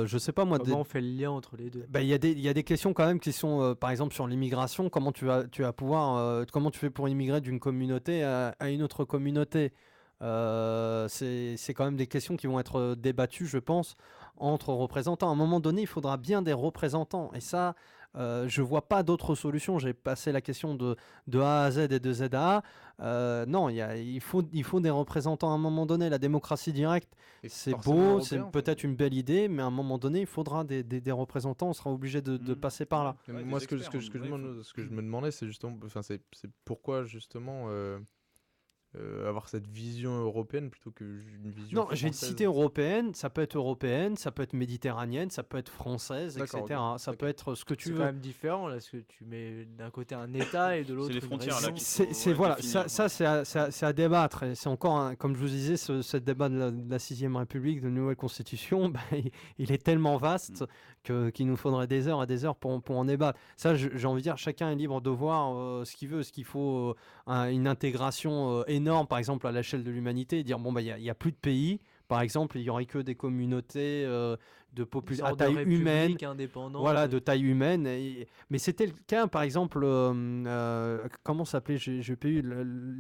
je sais pas moi, Comment on fait le lien entre les deux? ben, il y a des questions quand même qui sont, par exemple sur l'immigration, comment tu vas pouvoir, comment tu fais pour immigrer d'une communauté à une autre communauté? C'est quand même des questions qui vont être débattues, je pense, entre représentants. À un moment donné, il faudra bien des représentants. Et ça, je vois pas d'autre solution. J'ai passé la question de A à Z et de Z à A. Non, il faut des représentants à un moment donné. La démocratie directe, Et c'est forcément beau, européen, c'est enfin. peut-être une belle idée, mais à un moment donné, il faudra des représentants. On sera obligé de Mhm. passer par là. Ouais, Moi, des ce que experts, je ouais, ce que je me demandais, c'est justement, enfin, c'est pourquoi justement avoir cette vision européenne plutôt qu'une vision Non, j'ai française. cité européenne, ça peut être méditerranéenne, ça peut être française, D'accord, etc. ok, Ça peut d'accord. être ce que tu C'est veux. quand même différent là, parce que tu mets d'un côté un État et de l'autre les une frontières, là, région. qui C'est faut, voilà, définir, ça c'est à débattre. Et c'est encore, comme je vous disais, ce débat de la 6ème République, de la nouvelle constitution, bah, il est tellement vaste qu'il nous faudrait des heures et des heures pour en débattre. Ça, j'ai envie de dire, chacun est libre de voir ce qu'il veut. Ce qu'il faut une intégration énorme, par exemple, à l'échelle de l'humanité, et dire, bon, bah, il y a plus de pays. Par exemple, il n'y aurait que des communautés de Une population à sorte de taille humaine. république indépendante. Voilà, de taille humaine. Mais c'était le cas, par exemple, comment s'appelait GPU,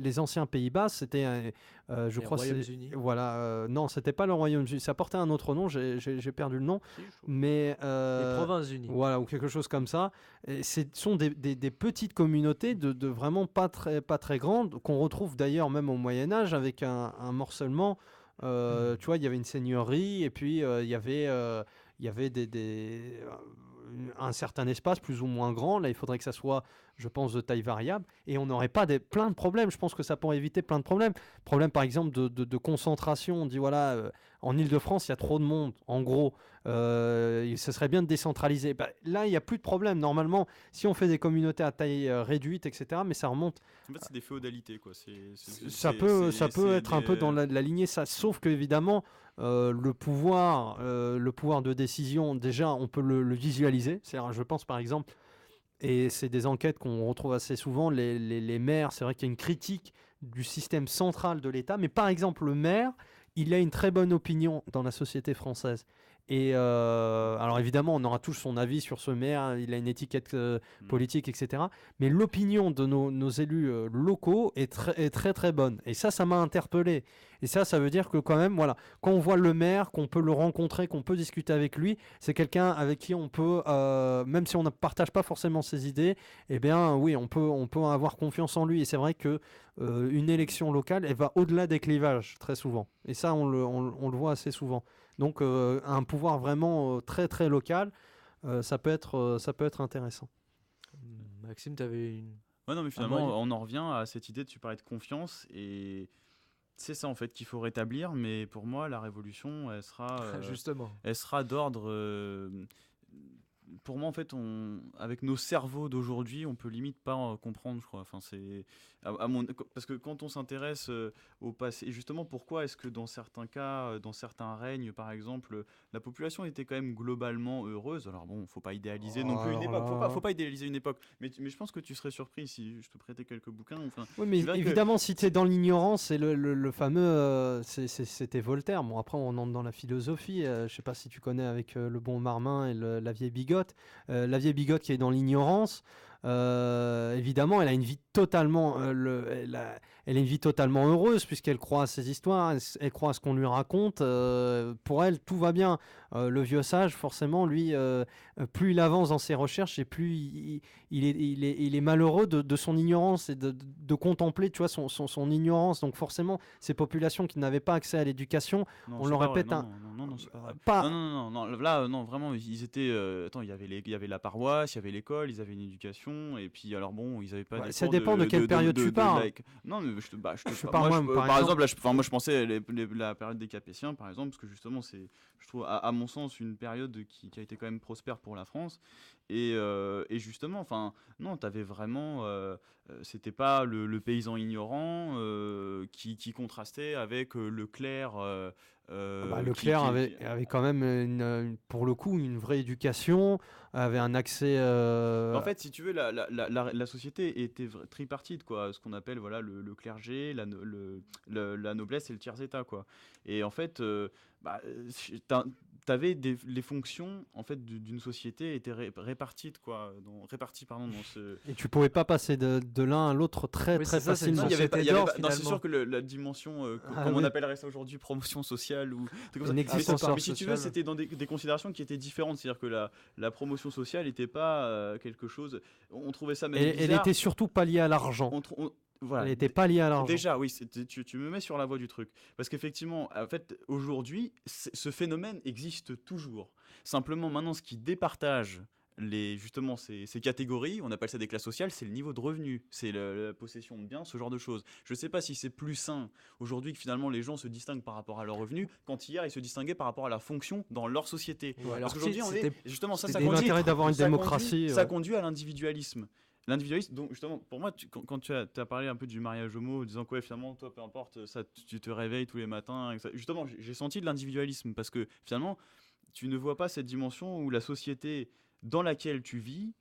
les anciens Pays-Bas, c'était, je Les crois, Royaumes-Unis. voilà, non, c'était pas le Royaume-Uni, ça portait un autre nom, j'ai perdu le nom, mais Les Provinces-Unies. voilà, ou quelque chose comme ça. Et ce sont des petites communautés de vraiment pas très grandes, qu'on retrouve d'ailleurs même au Moyen-Âge avec un morcellement. Tu vois, il y avait une seigneurie, et puis il y avait un certain espace plus ou moins grand. Là, il faudrait que ça soit, je pense, de taille variable. Et on n'aurait pas plein de problèmes. Je pense que ça pourrait éviter plein de problèmes. Problème, par exemple, de concentration. On dit, voilà, en Île-de-France, il y a trop de monde. En gros, ce serait bien de décentraliser. Bah, là, il n'y a plus de problème. Normalement, si on fait des communautés à taille réduite, etc., mais ça remonte. En fait, c'est des féodalités, quoi. Ça peut être un peu dans la lignée, ça. Sauf qu'évidemment, le pouvoir de décision, déjà, on peut le visualiser. C'est-à-dire, je pense par exemple, et c'est des enquêtes qu'on retrouve assez souvent, les maires, c'est vrai qu'il y a une critique du système central de l'État, mais par exemple, le maire, il a une très bonne opinion dans la société française. Et alors évidemment, on aura tous son avis sur ce maire, il a une étiquette politique, etc. Mais l'opinion de nos élus locaux est très très bonne. Et ça m'a interpellé. Et ça veut dire que quand même, voilà, quand on voit le maire, qu'on peut le rencontrer, qu'on peut discuter avec lui, c'est quelqu'un avec qui on peut, même si on ne partage pas forcément ses idées, eh bien oui, on peut avoir confiance en lui. Et c'est vrai que une élection locale, elle va au-delà des clivages très souvent. Et ça, on le voit assez souvent. Donc un pouvoir vraiment très très local, ça peut être intéressant. Maxime, tu avais une... Ouais, non, mais finalement, on en revient à cette idée, tu parlais de confiance, et c'est ça en fait qu'il faut rétablir, mais pour moi, la révolution, elle sera, Justement. elle sera d'ordre... pour moi, en fait, avec nos cerveaux d'aujourd'hui, on peut limite pas comprendre, je crois. Enfin, c'est parce que quand on s'intéresse au passé, et justement, pourquoi est-ce que dans certains cas, dans certains règnes, par exemple, la population était quand même globalement heureuse. Alors bon, faut pas idéaliser non plus une époque. Faut pas idéaliser une époque. Mais je pense que tu serais surpris si je te prêtais quelques bouquins. Enfin, oui, mais évidemment, si tu es dans l'ignorance, c'est le fameux, c'était Voltaire. Bon, après, on entre dans la philosophie. Je sais pas si tu connais avec le bon Marmin et la vieille Bigotte. La vieille Bigotte qui est dans l'ignorance, évidemment, elle a une vie totalement, elle a une vie totalement heureuse puisqu'elle croit à ses histoires, elle croit à ce qu'on lui raconte. Pour elle, tout va bien. Le vieux sage, forcément, lui, plus il avance dans ses recherches et plus il est malheureux de son ignorance et de contempler, tu vois, son ignorance. Donc forcément, ces populations qui n'avaient pas accès à l'éducation, on leur répète non, c'est pas vrai. Non, là, non, vraiment, ils étaient... attends, il y avait la paroisse, il y avait l'école, ils avaient une éducation, et puis alors bon, ils avaient pas... Ouais, ça dépend de quelle période tu parles. Non, mais je parle par exemple, moi je pensais la période des Capétiens, par exemple, parce que justement, c'est, je trouve, à mon sens, une période qui a été quand même prospère pour la France. Et justement, enfin, non, t'avais vraiment, c'était pas le paysan ignorant qui contrastait avec le clerc. Le clerc avait quand même, pour le coup, une vraie éducation, avait un accès. En fait, si tu veux, la société était tripartite, quoi. Ce qu'on appelle, voilà, le clergé, la noblesse et le tiers-état, quoi. Et en fait, t'avais les fonctions en fait d'une société étaient réparties dans ce... Et tu pouvais pas passer de l'un à l'autre très facilement. C'est sûr que la dimension, comme on appellerait ça aujourd'hui, promotion sociale ou mais si tu veux, c'était dans des considérations qui étaient différentes. C'est-à-dire que la promotion sociale n'était pas quelque chose. On trouvait ça même bizarre. Elle était surtout pas liée à l'argent. Voilà. Elle n'était pas liée à l'argent. Déjà, oui, tu me mets sur la voie du truc. Parce qu'effectivement, en fait, aujourd'hui, ce phénomène existe toujours. Simplement, maintenant, ce qui départage justement ces catégories, on appelle ça des classes sociales, c'est le niveau de revenu, c'est la possession de biens, ce genre de choses. Je ne sais pas si c'est plus sain aujourd'hui que finalement les gens se distinguent par rapport à leur revenu, quand hier ils se distinguaient par rapport à la fonction dans leur société. Ouais, parce qu'aujourd'hui, justement, ça conduit l'intérêt d'avoir une démocratie. Ça conduit à l'individualisme. L'individualisme, donc justement, pour moi, quand tu as parlé un peu du mariage homo, disant que ouais, finalement, toi, peu importe, ça, tu te réveilles tous les matins, justement, j'ai senti de l'individualisme, parce que finalement, tu ne vois pas cette dimension où la société dans laquelle tu vis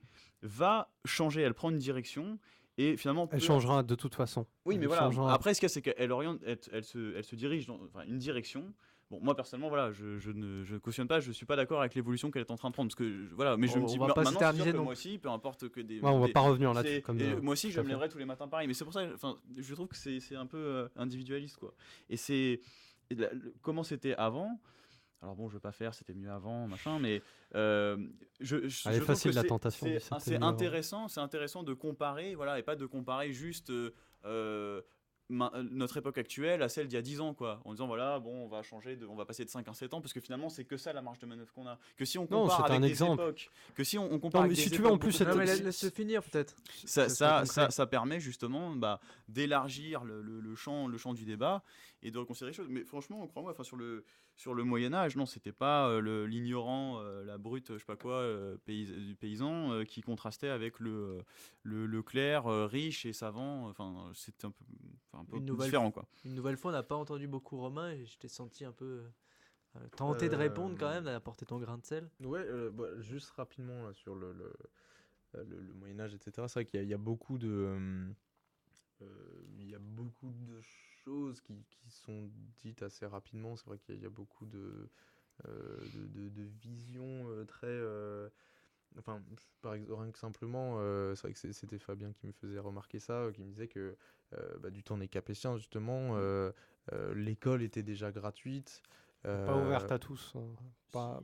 va changer, elle prend une direction, et finalement... Elle changera de toute façon. Oui, mais voilà, après, ce qu'il y a, c'est qu'elle oriente, elle se dirige dans une direction. Bon, moi personnellement, voilà, je ne cautionne pas, je suis pas d'accord avec l'évolution qu'elle est en train de prendre, parce que voilà, mais je me dis maintenant, c'est sûr que moi aussi, peu importe que des. On va pas revenir là-dessus. Moi aussi, je me lèverai tous les matins pareil, mais c'est pour ça, enfin, je trouve que c'est un peu individualiste, quoi. Et comment c'était avant. Alors bon, je veux pas faire, c'était mieux avant, machin, mais je facile trouve la tentation. C'est intéressant de comparer, voilà, et pas de comparer juste. notre époque actuelle à celle d'il y a 10 ans, quoi, en disant voilà, bon, on va passer de 5 à 7 ans, parce que finalement, c'est que ça la marge de manœuvre qu'on a. Que si on Non, compare c'est avec un des exemple. époques, que si on compare Non, avec mais si des tu veux, en époques plus, beaucoup Non, mais plus- laisse-le finir peut-être. ça permet justement d'élargir le champ du débat et de reconsidérer les choses. Mais franchement, crois-moi, sur le Moyen-Âge, non, c'était pas l'ignorant, la brute, je sais pas quoi, du paysan qui contrastait avec le clerc riche et savant. Enfin, c'était un peu Une nouvelle différent, quoi. Une nouvelle fois, on n'a pas entendu beaucoup Romain et je t'ai senti un peu tenté de répondre quand même, d'apporter ton grain de sel. Ouais, juste rapidement là, sur le Moyen-Âge, etc. C'est vrai qu'il y a beaucoup il y a beaucoup de choses qui sont dites assez rapidement. C'est vrai qu'il y a beaucoup de visions très. Enfin, par exemple, rien que simplement, c'est vrai que c'était Fabien qui me faisait remarquer ça, qui me disait que du temps des Capétiens, justement, l'école était déjà gratuite. Pas ouverte à tous. Pas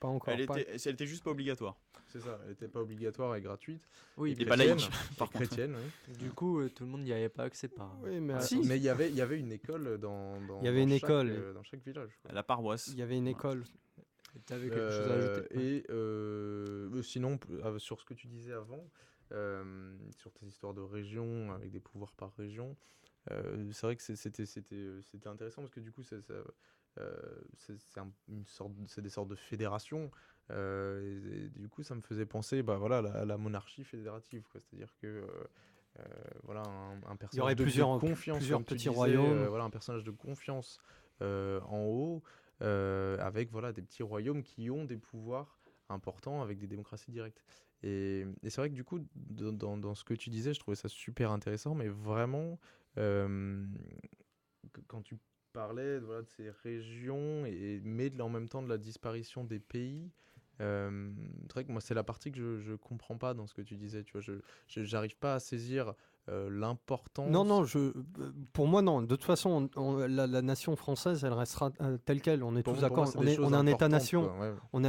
encore. Elle était juste pas obligatoire. C'est ça, elle n'était pas obligatoire et gratuite. Oui, Et pas laïque, par Et contre. chrétienne, oui. du coup, tout le monde n'y avait pas accès par. Oui, mais Si. Mais il y avait une école dans Il y avait une chaque, école. dans chaque village, quoi. La paroisse. il y avait une école. Tu avais quelque chose à ajouter. Et sinon, sur ce que tu disais avant, sur tes histoires de région, avec des pouvoirs par région, c'est vrai que c'était intéressant parce que du coup, c'est des sortes de fédérations. Et du coup, ça me faisait penser voilà, à la monarchie fédérative, quoi. C'est-à-dire que voilà, un personnage aurait de confiance, plusieurs comme tu petits disais, royaumes. voilà, un personnage de confiance en haut, avec voilà, des petits royaumes qui ont des pouvoirs importants avec des démocraties directes. Et c'est vrai que du coup, dans ce que tu disais, je trouvais ça super intéressant, mais vraiment, quand tu parlais voilà, de ces régions, mais en même temps de la disparition des pays, c'est vrai que moi, c'est la partie que je comprends pas dans ce que tu disais. Tu vois, j'arrive pas à saisir l'importance. Non, pour moi, non. De toute façon, la nation française, elle restera telle qu'elle. On est Pour tous moi, d'accord. c'est On des est choses un importantes, État-nation. quoi, ouais. On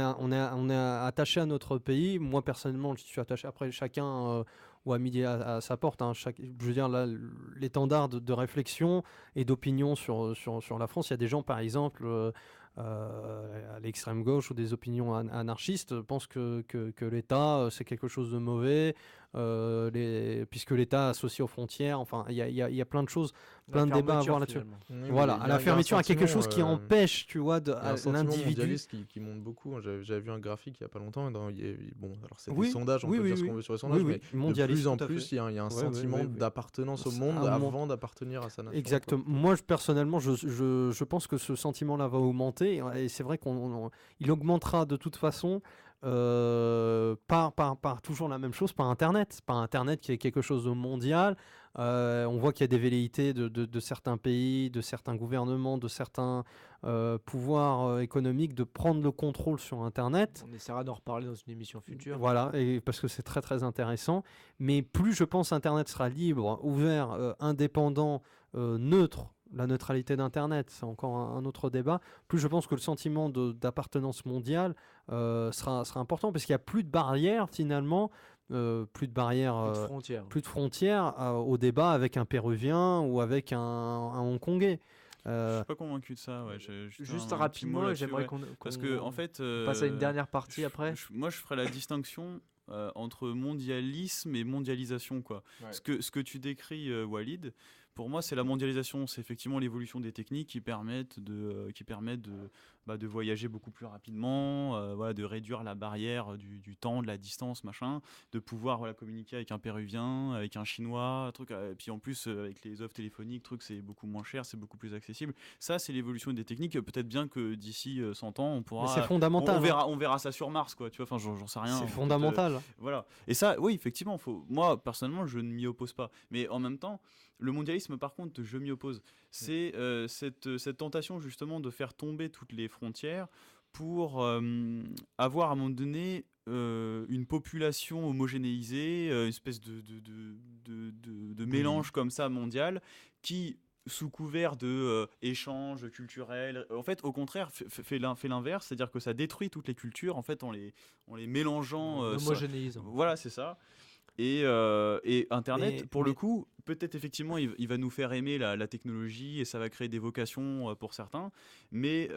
est attaché à notre pays. Moi, personnellement, je suis attaché. Après, chacun ou à midi à sa porte. Hein. Je veux dire, là, l'étendard de réflexion et d'opinion sur la France. Il y a des gens, par exemple, à l'extrême gauche ou des opinions anarchistes, pensent que l'État, c'est quelque chose de mauvais, puisque l'État associé aux frontières. Enfin, il y a plein de choses, plein de débats à avoir là-dessus. Oui, Voilà, mais à la fermeture, il y a quelque chose qui empêche, tu vois, il y a un sentiment l'individu. mondialiste qui monte beaucoup. J'avais vu un graphique il n'y a pas longtemps. Bon, alors c'est Oui, des sondages, on oui, peut oui, dire ce oui. qu'on veut sur les sondages, Oui, mais mondialiste, de plus en tout à plus, fait. il y a un Ouais, sentiment oui. d'appartenance au C'est monde un avant d'appartenir à sa nation. Exactement. Moi, personnellement, je pense que ce sentiment-là va augmenter. Et c'est vrai qu'il augmentera de toute façon par toujours la même chose, par Internet. Par Internet qui est quelque chose de mondial. On voit qu'il y a des velléités de certains pays, de certains gouvernements, de certains pouvoirs économiques de prendre le contrôle sur Internet. On essaiera d'en reparler dans une émission future. Voilà, et parce que c'est très très intéressant. Mais plus je pense Internet sera libre, ouvert, indépendant, neutre, la neutralité d'Internet, c'est encore un autre débat, plus je pense que le sentiment d'appartenance mondiale sera important, parce qu'il n'y a plus de barrières finalement, plus de frontières au débat avec un Péruvien ou avec un Hongkongais. Je suis pas convaincu de ça. Ouais. Juste un petit mot rapidement, là-dessus, j'aimerais ouais. qu'on Parce que en fait, passe à une dernière partie après. Moi, je ferais la distinction entre mondialisme et mondialisation, quoi. Ouais. Ce que tu décris, Walid, pour moi, c'est la mondialisation. C'est effectivement l'évolution des techniques qui permettent de voyager beaucoup plus rapidement, voilà, de réduire la barrière du temps, de la distance, machin, de pouvoir communiquer avec un Péruvien, avec un Chinois, truc. Et puis en plus, avec les offres téléphoniques, c'est beaucoup moins cher, c'est beaucoup plus accessible. Ça, c'est l'évolution des techniques. Peut-être bien que d'ici 100 ans, on pourra. Mais c'est fondamental. On verra ça sur Mars, quoi. Tu vois, enfin, j'en sais rien. C'est fondamental. Voilà. Et ça, oui, effectivement, moi, personnellement, je ne m'y oppose pas. Mais en même temps, le mondialisme, par contre, je m'y oppose. C'est cette tentation, justement, de faire tomber toutes les frontières pour avoir, à un moment donné, une population homogénéisée, une espèce de mélange comme ça mondial, qui, sous couvert d'échanges culturels, en fait, au contraire, fait l'inverse, c'est-à-dire que ça détruit toutes les cultures, en fait, en les mélangeant. Homogénéisant. Voilà, c'est ça. Et Internet, le coup, peut-être effectivement, il va nous faire aimer la technologie et ça va créer des vocations pour certains. Mais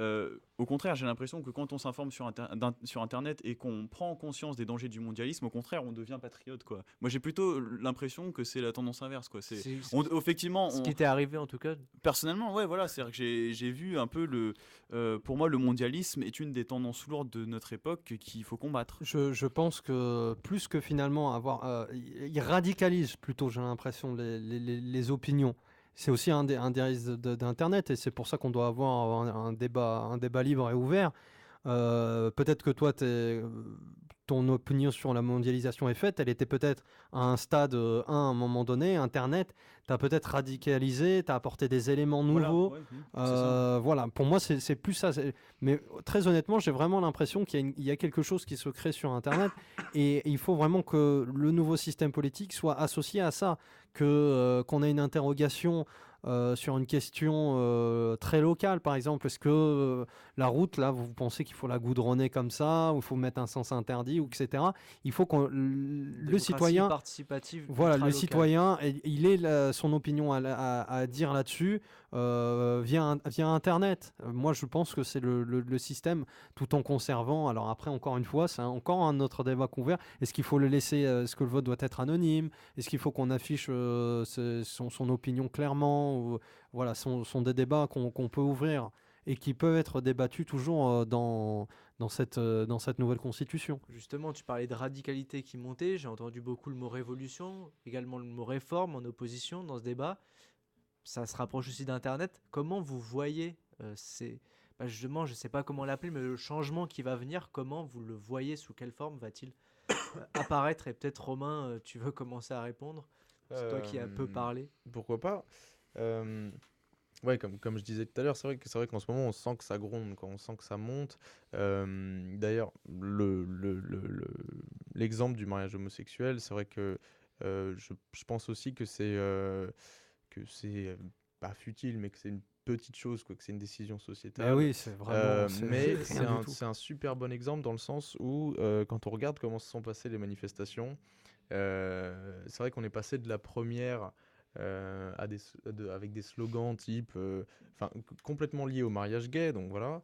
au contraire, j'ai l'impression que quand on s'informe sur Internet et qu'on prend conscience des dangers du mondialisme, au contraire, on devient patriote, quoi. Moi, j'ai plutôt l'impression que c'est la tendance inverse, quoi. Effectivement, ce qui t'est arrivé en tout cas. personnellement, ouais, voilà, c'est-à-dire que j'ai vu un peu pour moi, le mondialisme est une des tendances lourdes de notre époque qu'il faut combattre. Je pense que plus que finalement il radicalise plutôt, j'ai l'impression, les opinions. C'est aussi un des risques d'Internet et c'est pour ça qu'on doit avoir un débat libre et ouvert. Peut-être que toi, ton opinion sur la mondialisation est faite, elle était peut-être à un stade 1 à un moment donné, Internet, tu as peut-être radicalisé, tu as apporté des éléments nouveaux. Voilà, ouais, c'est ça. Voilà, pour moi, c'est plus ça. Mais très honnêtement, j'ai vraiment l'impression qu'il y a quelque chose qui se crée sur Internet et il faut vraiment que le nouveau système politique soit associé à ça, qu'on ait une interrogation sur une question très locale, par exemple. Est-ce que la route, là, vous pensez qu'il faut la goudronner comme ça, ou il faut mettre un sens interdit, ou etc. Il faut que le citoyen, participative, voilà, le ultra-locale. citoyen, il ait son opinion à dire là-dessus via Internet. Moi, je pense que c'est le système, tout en conservant. Alors après, encore une fois, c'est encore un autre débat couvert. Est-ce qu'il faut le laisser, est-ce que le vote doit être anonyme? Est-ce qu'il faut qu'on affiche son opinion clairement? Voilà, sont des débats qu'on peut ouvrir et qui peuvent être débattus toujours dans cette nouvelle constitution. Justement, tu parlais de radicalité qui montait. J'ai entendu beaucoup le mot révolution, également le mot réforme en opposition dans ce débat. Ça se rapproche aussi d'Internet. Comment vous voyez justement, je ne sais pas comment l'appeler, mais le changement qui va venir, comment vous le voyez, sous quelle forme va-t-il apparaître? Et peut-être Romain, tu veux commencer à répondre? C'est toi qui as peu parlé. Pourquoi pas. Ouais, comme je disais tout à l'heure, c'est vrai qu'en ce moment, on sent que ça gronde, on sent que ça monte. D'ailleurs, l'exemple du mariage homosexuel, c'est vrai que je pense aussi que c'est pas futile, mais que c'est une petite chose, quoi, que c'est une décision sociétale. Oui, c'est vraiment. Mais c'est rien du tout. c'est un super bon exemple dans le sens où, quand on regarde comment se sont passées les manifestations, c'est vrai qu'on est passé de la première avec des slogans type, complètement liés au mariage gay, donc voilà,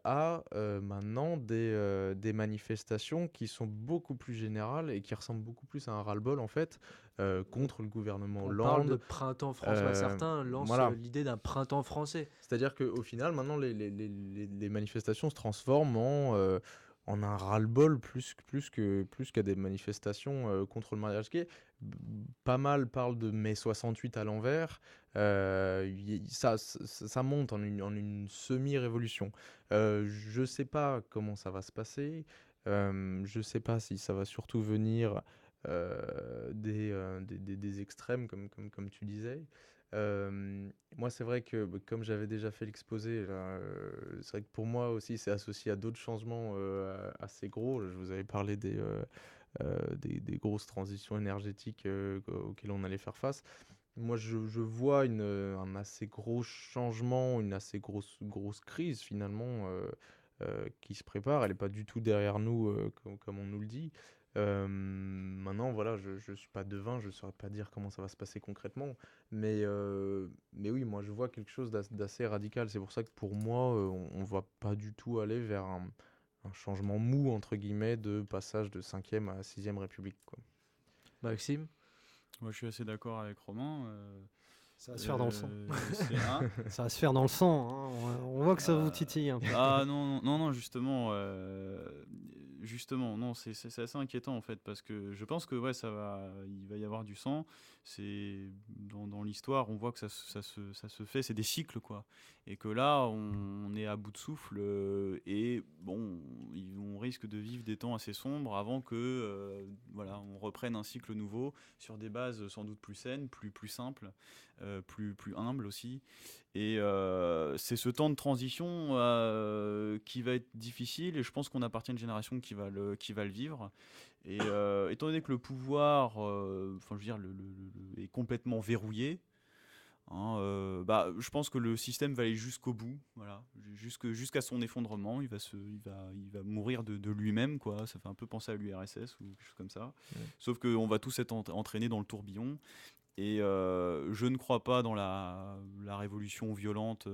à maintenant des manifestations qui sont beaucoup plus générales et qui ressemblent beaucoup plus à un ras-le-bol en fait, contre le gouvernement On Hollande. parle de printemps français. Certains lancent voilà. l'idée d'un printemps français. C'est-à-dire qu'au final, maintenant, les manifestations se transforment en un ras-le-bol plus qu'à des manifestations contre le mariage gay. Pas mal parlent de mai 68 à l'envers. Ça monte en une semi-révolution. Je ne sais pas comment ça va se passer. Je ne sais pas si ça va surtout venir des extrêmes, comme tu disais. Moi, c'est vrai que comme j'avais déjà fait l'exposé, là, c'est vrai que pour moi aussi, c'est associé à d'autres changements assez gros. Je vous avais parlé des grosses transitions énergétiques auxquelles on allait faire face. Moi, je vois un assez gros changement, une assez grosse crise finalement qui se prépare. Elle n'est pas du tout derrière nous comme on nous le dit. Maintenant, voilà, je ne suis pas devin, je ne saurais pas dire comment ça va se passer concrètement, mais oui, moi je vois quelque chose d'assez radical. C'est pour ça que pour moi, on ne va pas du tout aller vers un changement mou, entre guillemets, de passage de 5e à 6e République, quoi. Maxime? Moi, je suis assez d'accord avec Romain. Ça va se faire dans le sang. Hein. Ça va se faire dans le sang. Hein. On voit que ça vous titille un peu. Ah non, justement, non, c'est assez inquiétant en fait, parce que je pense que ouais, il va y avoir du sang. C'est dans l'histoire, on voit que ça se fait, c'est des cycles quoi, et que là, on est à bout de souffle et bon, on risque de vivre des temps assez sombres avant que voilà, on reprenne un cycle nouveau sur des bases sans doute plus saines, plus simples, plus humbles aussi. Et c'est ce temps de transition qui va être difficile, et je pense qu'on appartient à une génération qui va le vivre. Et étant donné que le pouvoir, je veux dire, est complètement verrouillé, hein, je pense que le système va aller jusqu'au bout, voilà, jusqu'à son effondrement. Il va mourir de lui-même, quoi. Ça fait un peu penser à l'URSS ou quelque chose comme ça. Ouais. Sauf qu'on va tous être entraînés dans le tourbillon. Et je ne crois pas dans la révolution violente,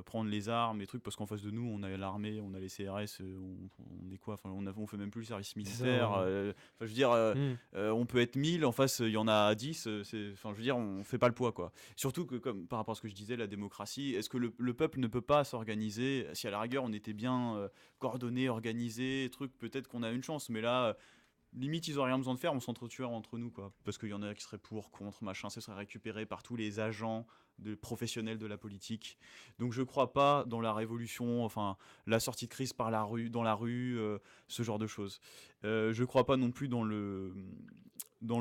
prendre les armes et trucs, parce qu'en face de nous, on a l'armée, on a les CRS, on est quoi, enfin, on fait même plus le service militaire. Enfin, je veux dire, on peut être 1000, en face, il y en a 10. Enfin, je veux dire, on fait pas le poids, quoi. Surtout que, comme par rapport à ce que je disais, la démocratie, est-ce que le peuple ne peut pas s'organiser? Si à la rigueur, on était bien coordonné, organisé, truc, peut-être qu'on a une chance. Mais là, limite, ils n'ont rien besoin de faire, on s'entretuera entre nous, quoi. Parce qu'il y en a qui seraient pour, contre, machin, ça serait récupéré par tous les agents professionnels de la politique. Donc je crois pas dans la révolution, enfin, la sortie de crise par dans la rue, ce genre de choses. Je crois pas non plus dans le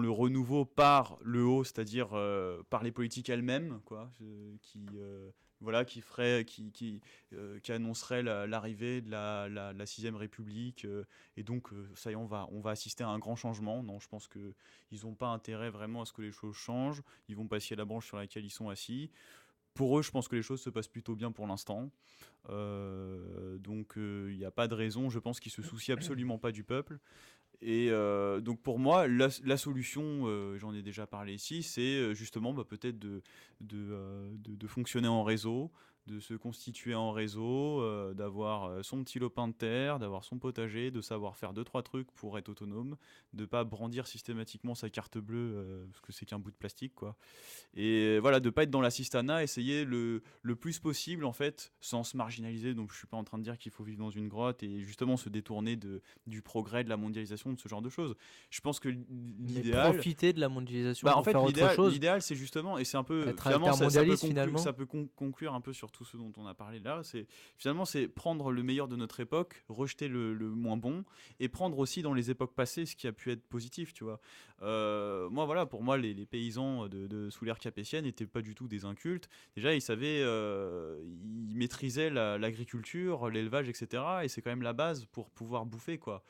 renouveau par le haut, c'est-à-dire par les politiques elles-mêmes, quoi, qui annoncerait l'arrivée de la 6ème République, et donc ça y est, on va assister à un grand changement. Non, je pense qu'ils n'ont pas intérêt vraiment à ce que les choses changent, ils vont passer à la branche sur laquelle ils sont assis. Pour eux, je pense que les choses se passent plutôt bien pour l'instant, donc il n'y a pas de raison, je pense qu'ils se soucient absolument pas du peuple. Et donc pour moi, la solution, j'en ai déjà parlé ici, c'est justement peut-être de fonctionner en réseau, de se constituer en réseau, d'avoir son petit lopin de terre, d'avoir son potager, de savoir faire 2-3 trucs pour être autonome, de pas brandir systématiquement sa carte bleue parce que c'est qu'un bout de plastique, quoi. Et voilà, de pas être dans l'assistanat, essayer le plus possible, en fait, sans se marginaliser. Donc je suis pas en train de dire qu'il faut vivre dans une grotte et justement se détourner du progrès, de la mondialisation, de ce genre de choses. Je pense que Mais l'idéal... profiter de la mondialisation en pour fait, faire autre chose. l'idéal, c'est justement, et c'est un peu, Être finalement, altermondialiste, finalement. ça peut conclure un peu sur tout ce dont on a parlé là. Finalement, c'est prendre le meilleur de notre époque, rejeter le moins bon, et prendre aussi dans les époques passées ce qui a pu être positif, tu vois. Moi, voilà, pour moi, les paysans sous l'ère capétienne n'étaient pas du tout des incultes. Déjà, ils savaient, ils maîtrisaient l'agriculture, l'élevage, etc. Et c'est quand même la base pour pouvoir bouffer, quoi.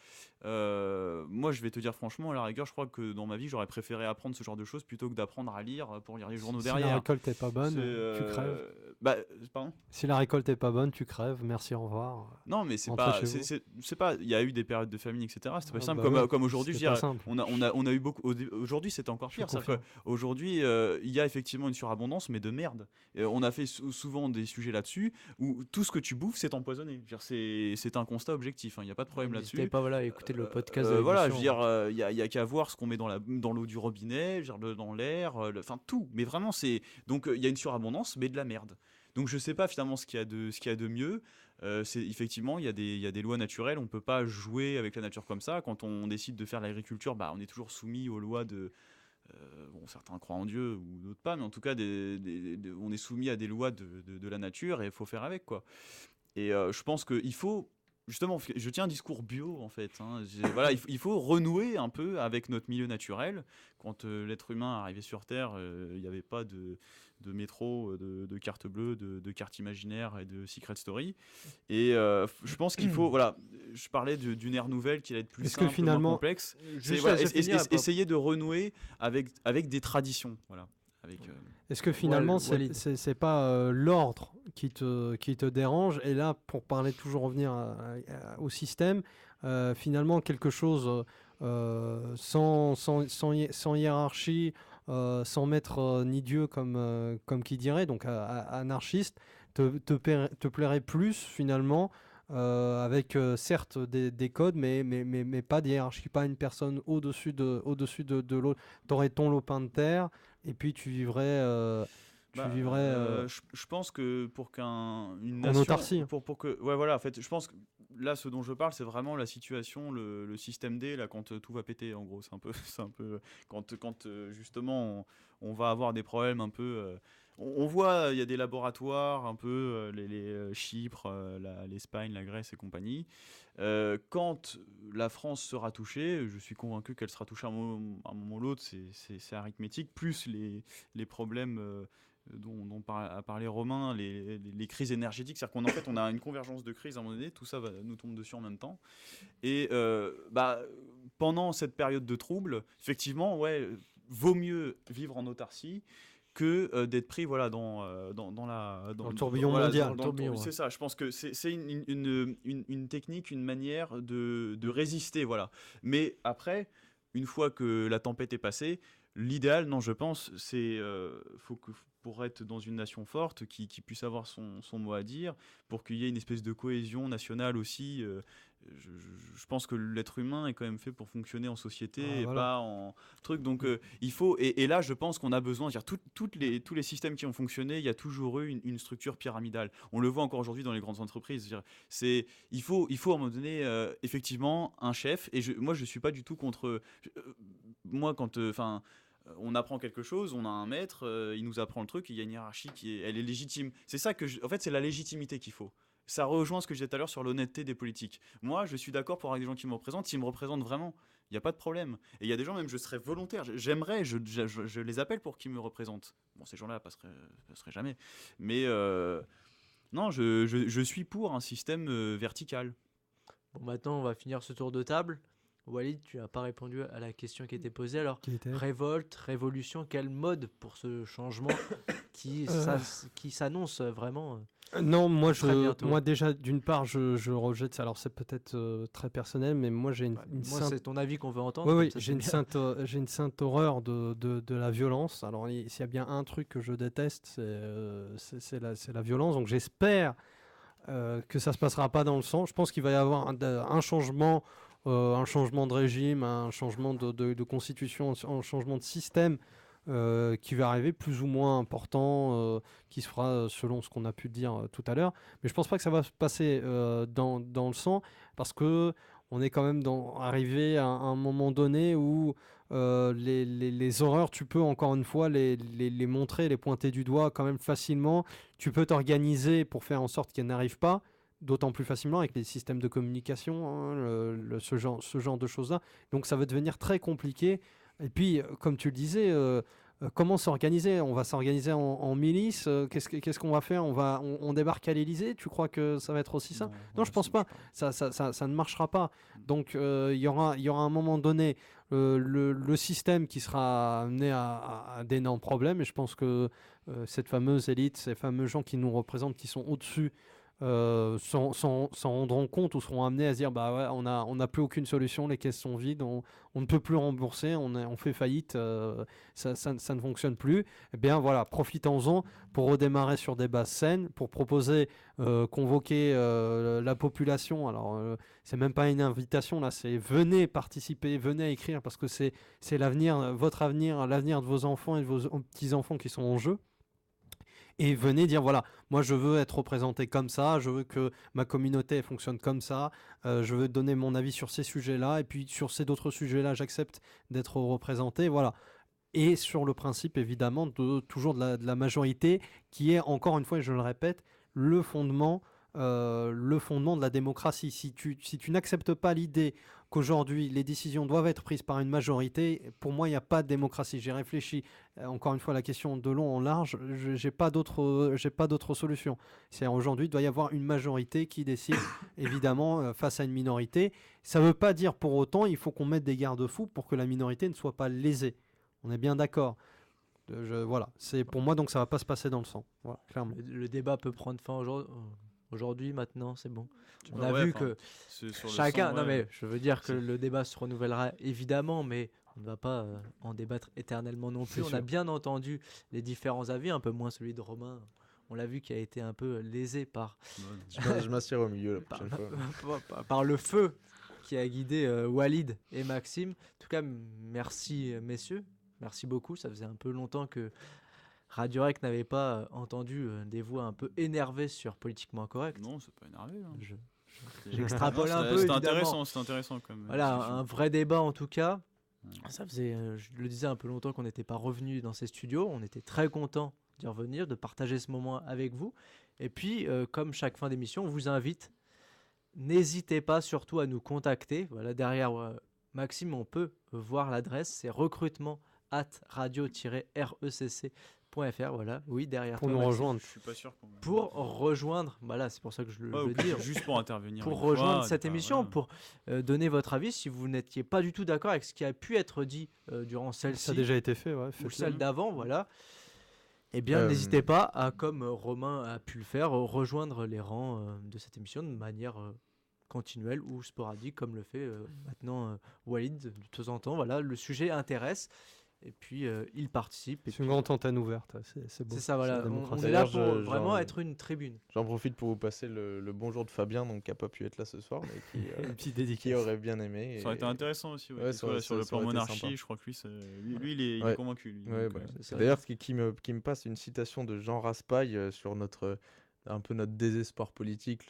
Moi, je vais te dire franchement, à la rigueur, je crois que dans ma vie, j'aurais préféré apprendre ce genre de choses plutôt que d'apprendre à lire pour lire les journaux Si derrière. la récolte est pas bonne, C'est, tu crèves. Pardon ? Si la récolte est pas bonne, tu crèves. Merci, au revoir. Non, mais c'est Rentrez pas, chez vous. c'est pas. Il y a eu des périodes de famine, etc. C'était pas Ah, simple bah oui, comme aujourd'hui. Je c'était pas dirais, simple. on a eu beaucoup. Aujourd'hui, c'est encore pire. Je confirme. Aujourd'hui, il y a effectivement une surabondance, mais de merde. On a fait souvent des sujets là-dessus où tout ce que tu bouffes, c'est empoisonné. Je veux dire, c'est un constat objectif. Il n'y a pas de problème là-dessus. N'hésitez pas, voilà, à écouter le podcast. de Voilà, je l'émission. veux dire, il y a qu'à voir ce qu'on met dans l'eau du robinet, je veux dire, dans l'air, enfin tout. Mais vraiment, donc il y a une surabondance, mais de la merde. Donc je sais pas finalement ce qu'il y a de mieux. Effectivement, il y a des lois naturelles. On peut pas jouer avec la nature comme ça. Quand on décide de faire l'agriculture, on est toujours soumis aux lois de. Certains croient en Dieu ou d'autres pas, mais en tout cas, on est soumis à des lois de la nature et il faut faire avec, quoi. Et je pense qu'il faut. Justement, je tiens un discours bio en fait. Voilà, il faut renouer un peu avec notre milieu naturel. Quand l'être humain arrivait sur Terre, il n'y avait pas de métro, de carte bleue, de carte imaginaire et de secret story. Et je pense qu'il faut, voilà, je parlais d'une ère nouvelle qui allait être plus Est-ce que simple, moins finalement- complexe. Juste Voilà, laisse finir, après. essayer de renouer avec des traditions, voilà. Est-ce que finalement, Walid. c'est pas l'ordre qui te dérange? Et là, pour parler, toujours revenir au système, finalement, quelque chose sans hiérarchie, sans maître ni Dieu, comme qui dirait, donc anarchiste, te plairait plus, finalement, avec certes des codes, mais pas de hiérarchie, pas une personne au-dessus de l'autre. T'aurais ton lopin de terre, et puis tu vivrais... je pense que pour une en nation, autarcie. pour que, ouais, voilà, en fait, je pense que là, ce dont je parle, c'est vraiment la situation, le système D, là, quand tout va péter, en gros, c'est un peu, quand justement, on va avoir des problèmes un peu. On voit, il y a des laboratoires un peu, les Chypre, l'Espagne, la Grèce et compagnie. Quand la France sera touchée, je suis convaincu qu'elle sera touchée à un moment ou l'autre, c'est arithmétique, plus les problèmes dont a parlé Romain, les crises énergétiques, c'est-à-dire qu'en fait on a une convergence de crises à un moment donné, tout ça nous tombe dessus en même temps. Et pendant cette période de trouble, effectivement, ouais, vaut mieux vivre en autarcie que d'être pris voilà, dans le tourbillon voilà, mondial. dans le tourbillon, c'est ça, je pense que c'est une technique, une manière de résister. Voilà. Mais après, une fois que la tempête est passée, l'idéal, non, je pense, c'est faut que pour être dans une nation forte, qui puisse avoir son mot à dire, pour qu'il y ait une espèce de cohésion nationale aussi. Je pense que l'être humain est quand même fait pour fonctionner en société Ah, et voilà. pas en truc. Donc il faut et là je pense qu'on a besoin. C'est-à-dire, tous les systèmes qui ont fonctionné, il y a toujours eu une structure pyramidale. On le voit encore aujourd'hui dans les grandes entreprises. C'est-à-dire, il faut à un moment donné effectivement un chef. Et moi je suis pas du tout contre. Moi quand on apprend quelque chose, on a un maître, il nous apprend le truc, il y a une hiérarchie elle est légitime. C'est ça en fait, c'est la légitimité qu'il faut. Ça rejoint ce que je disais tout à l'heure sur l'honnêteté des politiques. Moi, je suis d'accord pour avoir des gens qui me représentent, s'ils me représentent vraiment, il n'y a pas de problème. Et il y a des gens, même, je serais volontaire, j'aimerais, je les appelle pour qu'ils me représentent. Bon, ces gens-là passeraient jamais. Mais non, je suis pour un système vertical. Bon, maintenant, on va finir ce tour de table. Walid, tu n'as pas répondu à la question qui était posée. Alors, Qui était révolte, révolution, quel mode pour ce changement qui s'annonce vraiment Non, très bientôt. moi déjà, d'une part, je rejette ça. Alors, c'est peut-être très personnel, mais moi, j'ai une Moi, sainte... c'est ton avis qu'on veut entendre. Oui, comme oui, ça, j'ai c'est une, bien. j'ai une sainte horreur de la violence. Alors, s'il y a bien un truc que je déteste, c'est la violence. Donc, j'espère que ça se passera pas dans le sang. Je pense qu'il va y avoir un changement de régime, un changement de constitution, un changement de système qui va arriver plus ou moins important, qui se fera selon ce qu'on a pu dire tout à l'heure. Mais je pense pas que ça va se passer dans le sang, parce que on est quand même arrivé à un moment donné où les horreurs, tu peux encore une fois les montrer, les pointer du doigt quand même facilement. Tu peux t'organiser pour faire en sorte qu'elles n'arrivent pas, d'autant plus facilement avec les systèmes de communication, hein, ce genre de choses-là. Donc ça va devenir très compliqué. Et puis, comme tu le disais, comment s'organiser? On va s'organiser en milice. Qu'est-ce qu'on va faire? On débarque à l'Élysée? Tu crois que ça va être aussi ça? Non, je pense pas. Ça ne marchera pas. Donc, il y aura un moment donné le système qui sera amené à d'énormes problèmes. Et je pense que cette fameuse élite, ces fameux gens qui nous représentent, qui sont au-dessus, s'en rendront compte ou seront amenés à se dire bah ouais, on n'a plus aucune solution, les caisses sont vides, on ne peut plus rembourser, on fait faillite, ça ne fonctionne plus. Eh bien voilà, profitons-en pour redémarrer sur des bases saines, pour proposer, convoquer la population. Alors c'est même pas une invitation là, c'est venez participer, venez écrire, parce que c'est l'avenir, votre avenir, l'avenir de vos enfants et de vos petits-enfants qui sont en jeu. Et venez dire voilà, moi je veux être représenté comme ça, je veux que ma communauté elle fonctionne comme ça, je veux donner mon avis sur ces sujets-là, et puis sur ces d'autres sujets-là, j'accepte d'être représenté, voilà. Et sur le principe évidemment toujours de la majorité, qui est encore une fois, et je le répète, le fondement de la démocratie. Si tu n'acceptes pas l'idée qu'aujourd'hui les décisions doivent être prises par une majorité, pour moi il n'y a pas de démocratie. J'ai réfléchi encore une fois à la question de long en large, j'ai pas d'autre solution. C'est aujourd'hui il doit y avoir une majorité qui décide évidemment face à une minorité. Ça ne veut pas dire pour autant il faut qu'on mette des garde-fous pour que la minorité ne soit pas lésée. On est bien d'accord. Voilà, c'est pour moi, donc ça va pas se passer dans le sang. Voilà, clairement. Le débat peut prendre fin aujourd'hui, maintenant, c'est bon. On Ouais, a vu enfin, que sur le chacun. sang, Non, ouais. mais je veux dire que C'est- le débat se renouvellera évidemment, mais on ne va pas en débattre éternellement non plus. C'est On a sûr. bien entendu les différents avis, un peu moins celui de Romain. On l'a vu qui a été un peu lésé par, Je m'assieds au milieu la par, prochaine fois. par le feu qui a guidé Walid et Maxime. En tout cas, merci messieurs. Merci beaucoup. Ça faisait un peu longtemps que Radio Rec n'avait pas entendu des voix un peu énervées sur Politiquement Correct. Non, c'est pas énervé. Hein. J'extrapole Non, un peu, c'était évidemment. intéressant, c'était intéressant comme. Voilà, discussion. un vrai débat en tout cas. Ouais. Ça faisait, je le disais, un peu longtemps qu'on n'était pas revenu dans ces studios. On était très contents d'y revenir, de partager ce moment avec vous. Et puis, comme chaque fin d'émission, on vous invite. N'hésitez pas surtout à nous contacter. Voilà, derrière Maxime, on peut voir l'adresse. C'est recrutement@radio-recc.fr. Voilà, oui, derrière Pour toi, nous Maxime. rejoindre. Je suis pas sûr qu'on. Pour rejoindre, voilà, c'est pour ça que je Ouais, ou le dis. juste pour intervenir. Pour une rejoindre fois, cette pas- émission, voilà. pour donner votre avis si vous n'étiez pas du tout d'accord avec ce qui a pu être dit durant Ça a celle-ci déjà été fait, ouais. ou faites-le. celle d'avant, voilà. Eh bien, Euh, n'hésitez pas à, comme Romain a pu le faire, rejoindre les rangs de cette émission de manière continuelle ou sporadique, comme le fait maintenant Walid de temps en temps. Voilà, le sujet intéresse. Et puis ils participent. Et C'est une grande antenne ouverte, c'est beau. c'est ça, voilà. la On démocratie. est là D'ailleurs, pour vraiment genre, être une tribune. J'en profite pour vous passer le bonjour de Fabien, donc qui n'a pas pu être là ce soir, mais Une petite qui dédicace. aurait bien aimé. Ça aurait été et- intéressant aussi. Ouais, ça aurait- sur le ça plan aurait été monarchie, sympa. je crois que lui, il est Ouais. convaincu. Lui. Ouais, Donc, bah, c'est c'est ça. d'ailleurs qui me passe une citation de Jean Raspail sur un peu notre désespoir politique,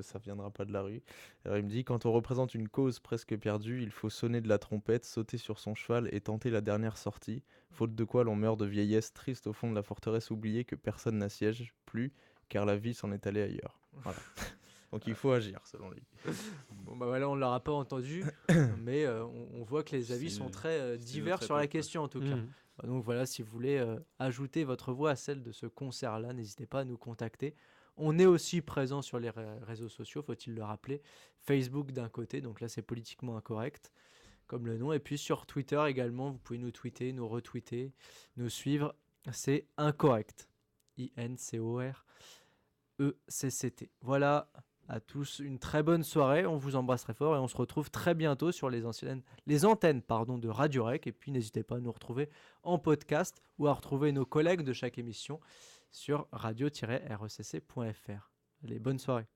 ça viendra pas de la rue. Alors, il me dit: quand on représente une cause presque perdue, il faut sonner de la trompette, sauter sur son cheval et tenter la dernière sortie, faute de quoi l'on meurt de vieillesse triste au fond de la forteresse oubliée que personne n'assiège plus, car la vie s'en est allée ailleurs. Voilà. Donc il faut agir, selon lui. Bon, bah voilà, on ne l'aura pas entendu, mais on voit que les avis C'est- sont très c'est divers notre sur la époque, quoi. question en tout cas. Mhm. Donc voilà, si vous voulez ajouter votre voix à celle de ce concert-là, n'hésitez pas à nous contacter. On est aussi présent sur les réseaux sociaux, faut-il le rappeler. Facebook d'un côté, donc là c'est politiquement incorrect, comme le nom. Et puis sur Twitter également, vous pouvez nous tweeter, nous retweeter, nous suivre. C'est incorrect. INCORECCT. Voilà à tous une très bonne soirée. On vous embrasse très fort et on se retrouve très bientôt sur les antennes de Radio Rec. Et puis n'hésitez pas à nous retrouver en podcast ou à retrouver nos collègues de chaque émission sur radio-recc.fr. Allez, bonne soirée.